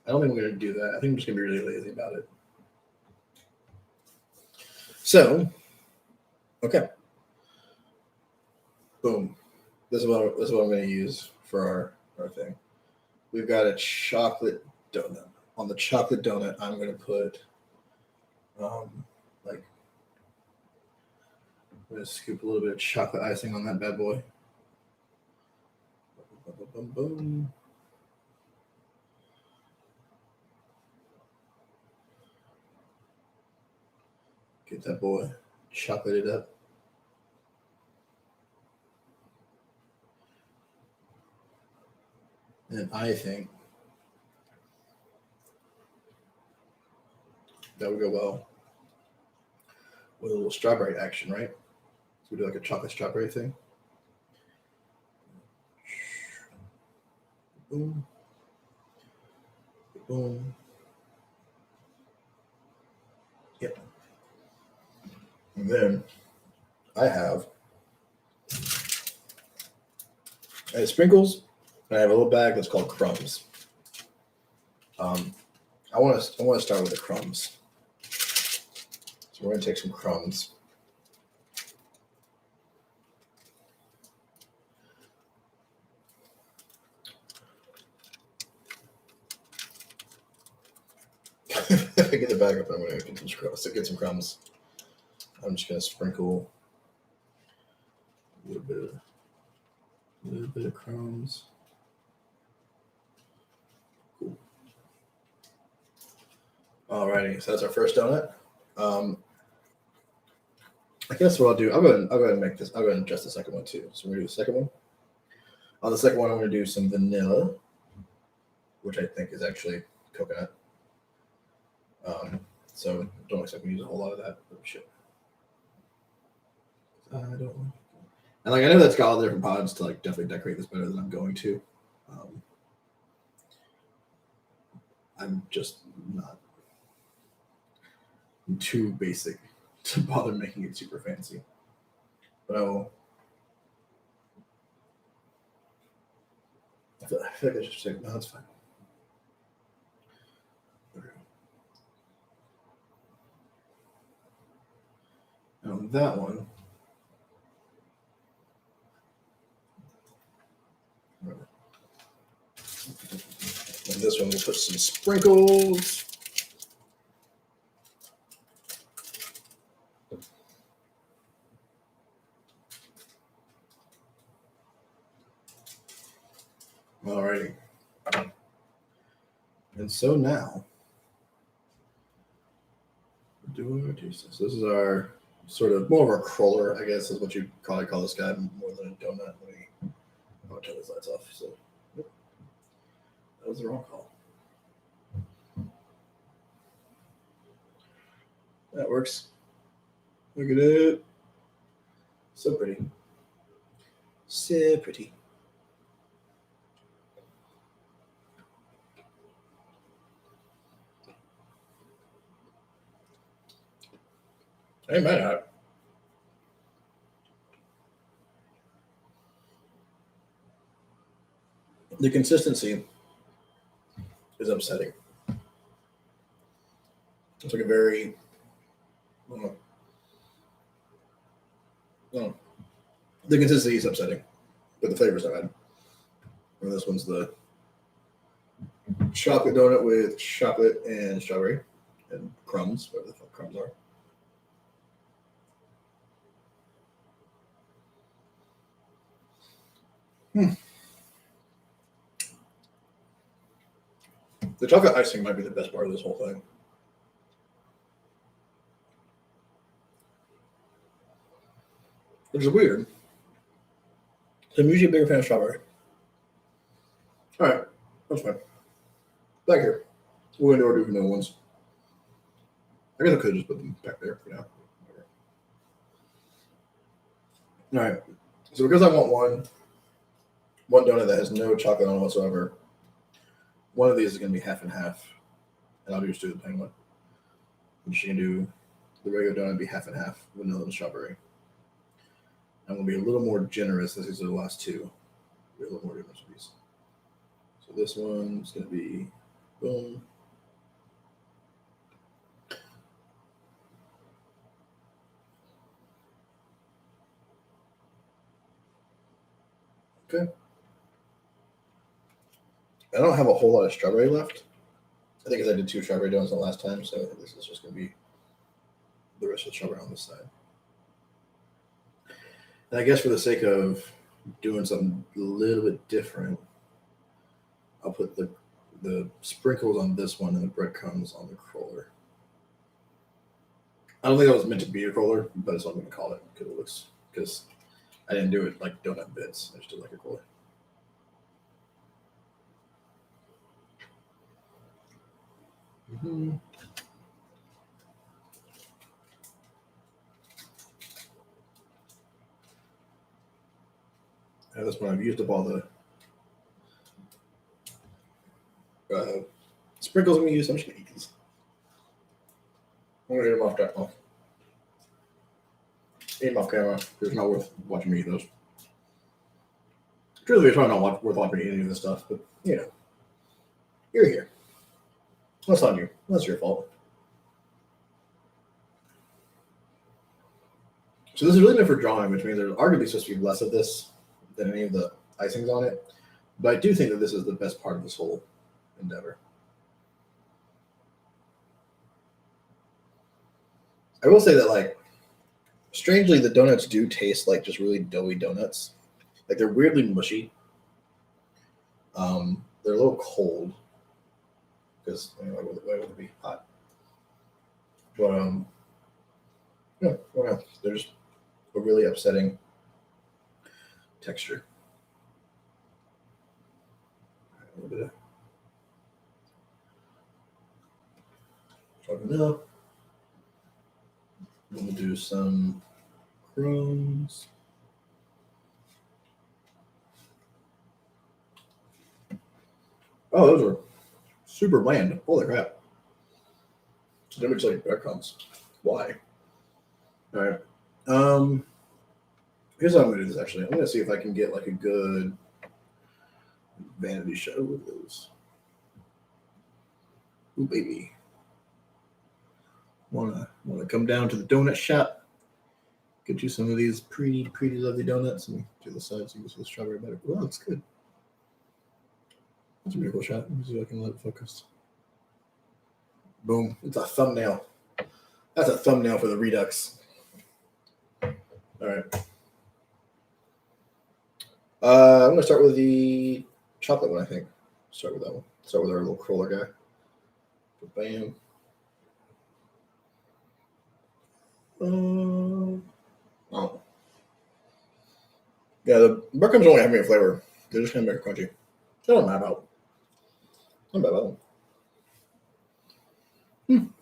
I don't think I'm going to do that. I think I'm just going to be really lazy about it. So, okay. Boom. This is what I'm going to use for our thing. We've got a chocolate donut. On the chocolate donut, I'm going to put I'm going to scoop a little bit of chocolate icing on that bad boy. Boom. Get that boy chocolated up. And I think that would go well with a little strawberry action, right? we do like a chocolate strawberry thing. Boom. Boom. Yep. And then I have sprinkles, and I have a little bag that's called crumbs. I want to start with the crumbs. So we're gonna take some crumbs. If I get the bag up, I'm gonna get some crumbs. I'm just gonna sprinkle a little bit of crumbs. Cool. Alrighty, so that's our first donut. I guess what I'll do, I'll go ahead and make this. I'll go ahead and adjust the second one too. So we're gonna do the second one. On the second one, I'm gonna do some vanilla, which I think is actually coconut. So don't expect me to use a whole lot of that. But shit. I don't. And like I know that's got all the different pods to like definitely decorate this better than I'm going to. I'm just not too basic to bother making it super fancy. But I feel like I should say no, that's fine. Okay. And on that one, and this one we'll put some sprinkles. Alrighty. And so now, so this is our sort of more of our cruller, I guess, is what you probably call this guy, more than a donut. I'll turn these lights off. So that was the wrong call. That works. Look at it. So pretty. So pretty. I ain't mad at it. The consistency is upsetting. It's like a very, the consistency is upsetting, but the flavor's not bad. And this one's the chocolate donut with chocolate and strawberry and crumbs, whatever the fuck crumbs are. The chocolate icing might be the best part of this whole thing. Which is weird. So I'm usually a bigger fan of strawberry. All right, that's fine. Back here. We're going to order vanilla ones. I guess I could have just put them back there for now. All right. So because I want one donut that has no chocolate on it whatsoever, one of these is going to be half and half. And I'll just do the plain one. I'm just going to do the regular donut be half and half, vanilla and strawberry. I'm going to be a little more generous. These are the last two. Be a little more generous with these. So this one's going to be boom. Okay. I don't have a whole lot of strawberry left. I think because I did 2 strawberry donuts the last time, so this is just going to be the rest of the strawberry on this side. And I guess for the sake of doing something a little bit different, I'll put the sprinkles on this one and the breadcrumbs on the cruller. I don't think that was meant to be a cruller, but it's what I'm going to call it because I didn't do it like donut bits. I just did like a cruller. Mm-hmm. At this point, I've used up all the sprinkles I'm gonna use. I'm just gonna eat these. I'm gonna eat them off eat them off camera. It's not worth watching me eat those. Truthfully, it's probably not worth watching me eat any of this stuff, but you know, you're here. That's on you. That's your fault. So this is really meant for drawing, which means there's arguably supposed to be less of this than any of the icings on it. But I do think that this is the best part of this whole endeavor. I will say that, like, strangely, the donuts do taste like just really doughy donuts. Like, they're weirdly mushy. They're a little cold because why would it be hot? But yeah, well, they're just a really upsetting texture. A little bit of chocolate milk. We'll do some crumbs. Oh, those are super bland. Holy crap. So damage like breadcrumbs. Why? All right. Here's how I'm gonna do this actually. I'm gonna see if I can get like a good vanity shot with those. Ooh, baby. Wanna come down to the donut shop, get you some of these pretty lovely donuts, and do the sides use the strawberry butter. Well, looks good. That's a pretty cool shot. Let me see if I can let it focus. Boom. It's a thumbnail. That's a thumbnail for the Redux. All right. I'm gonna start with the chocolate one, I think. Start with that one. Start with our little crawler guy. Bam. Oh. Yeah, the breadcrumbs don't have any flavor. They're just kind of make it crunchy. I don't mind about. I'm bad about them.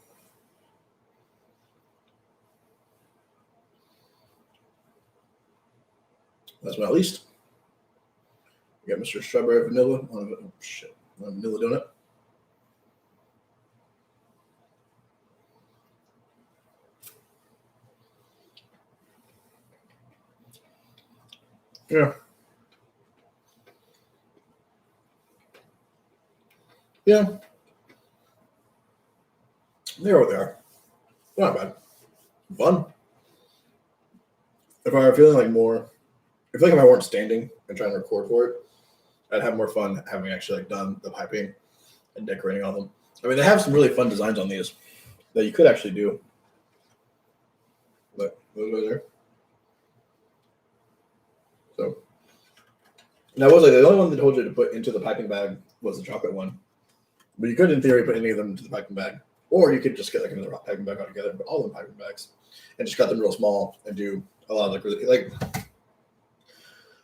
Last but not least, we got Mr. Strawberry Vanilla on a vanilla donut. Yeah. Yeah. They're what they are. They're not bad. Fun. If I were feeling like more, I feel like if I weren't standing and trying to record for it, I'd have more fun having actually like done the piping and decorating on them. I mean, they have some really fun designs on these that you could actually do. Look, those right there. So, and I was like, the only one that told you to put into the piping bag was the chocolate one. But you could, in theory, put any of them into the piping bag. Or you could just get like another piping bag altogether, but all of them piping bags, and just cut them real small and do a lot of like really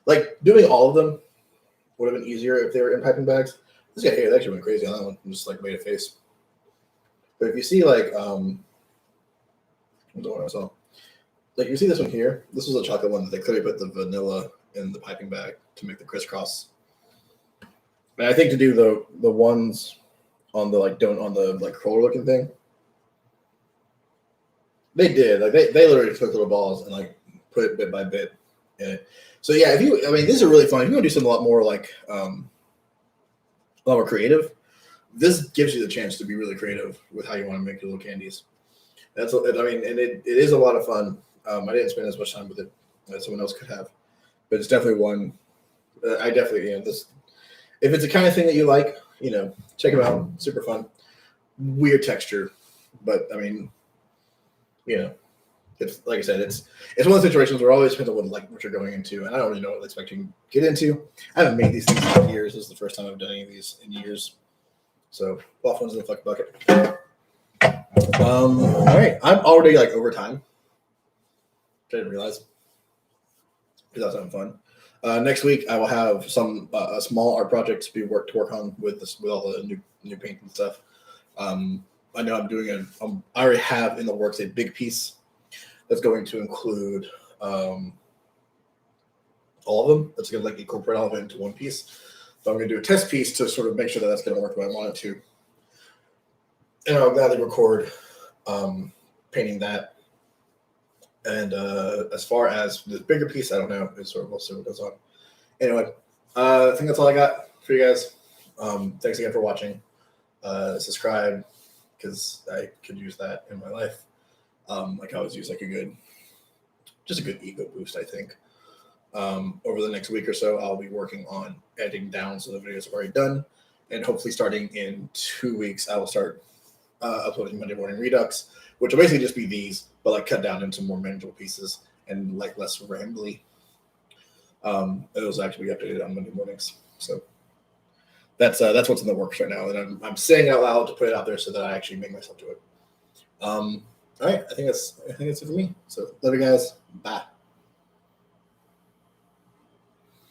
like doing all of them would have been easier if they were in piping bags. This guy here actually went crazy on that one and just like made a face. But if you see like the one I saw, like you see this one here, this was a chocolate one that they clearly put the vanilla in the piping bag to make the crisscross. And I think to do the ones on the like crawler looking thing, they did like they literally took little balls and like put it bit by bit in it. So yeah, these are really fun. If you want to do something a lot more like a lot more creative, this gives you the chance to be really creative with how you want to make your little candies. And it is a lot of fun. I didn't spend as much time with it as someone else could have, but it's definitely one. I definitely this. If it's the kind of thing that you like, check them out. Super fun. Weird texture, but I mean, it's like I said, it's one of those situations where it always depends on what you're going into, and I don't really know what I'm expecting to get into. I haven't made these things in years. This is the first time I've done any of these in years. So, off one's in the fucking bucket. All right, I'm already like over time. I didn't realize because that's having fun. Next week, I will have a small art project to work on with all the new paint and stuff. I know I'm doing I already have in the works a big piece that's going to include all of them. That's going to like incorporate all of it into one piece. So I'm going to do a test piece to sort of make sure that that's going to work the way I want it to. And I'll gladly record painting that. And as far as the bigger piece, I don't know. It's sort of we'll see what goes on. Anyway, I think that's all I got for you guys. Thanks again for watching. Subscribe, because I could use that in my life. Like I always use like a good ego boost, I think. Over the next week or so, I'll be working on editing down so the videos are already done. And hopefully starting in 2 weeks, I will start uploading Monday Morning Redux, which will basically just be these, but like cut down into more manageable pieces and like less rambly. It'll actually be updated on Monday mornings. So that's what's in the works right now. And I'm saying it out loud to put it out there so that I actually make myself do it. All right, I think that's it for me. So love you guys. Bye.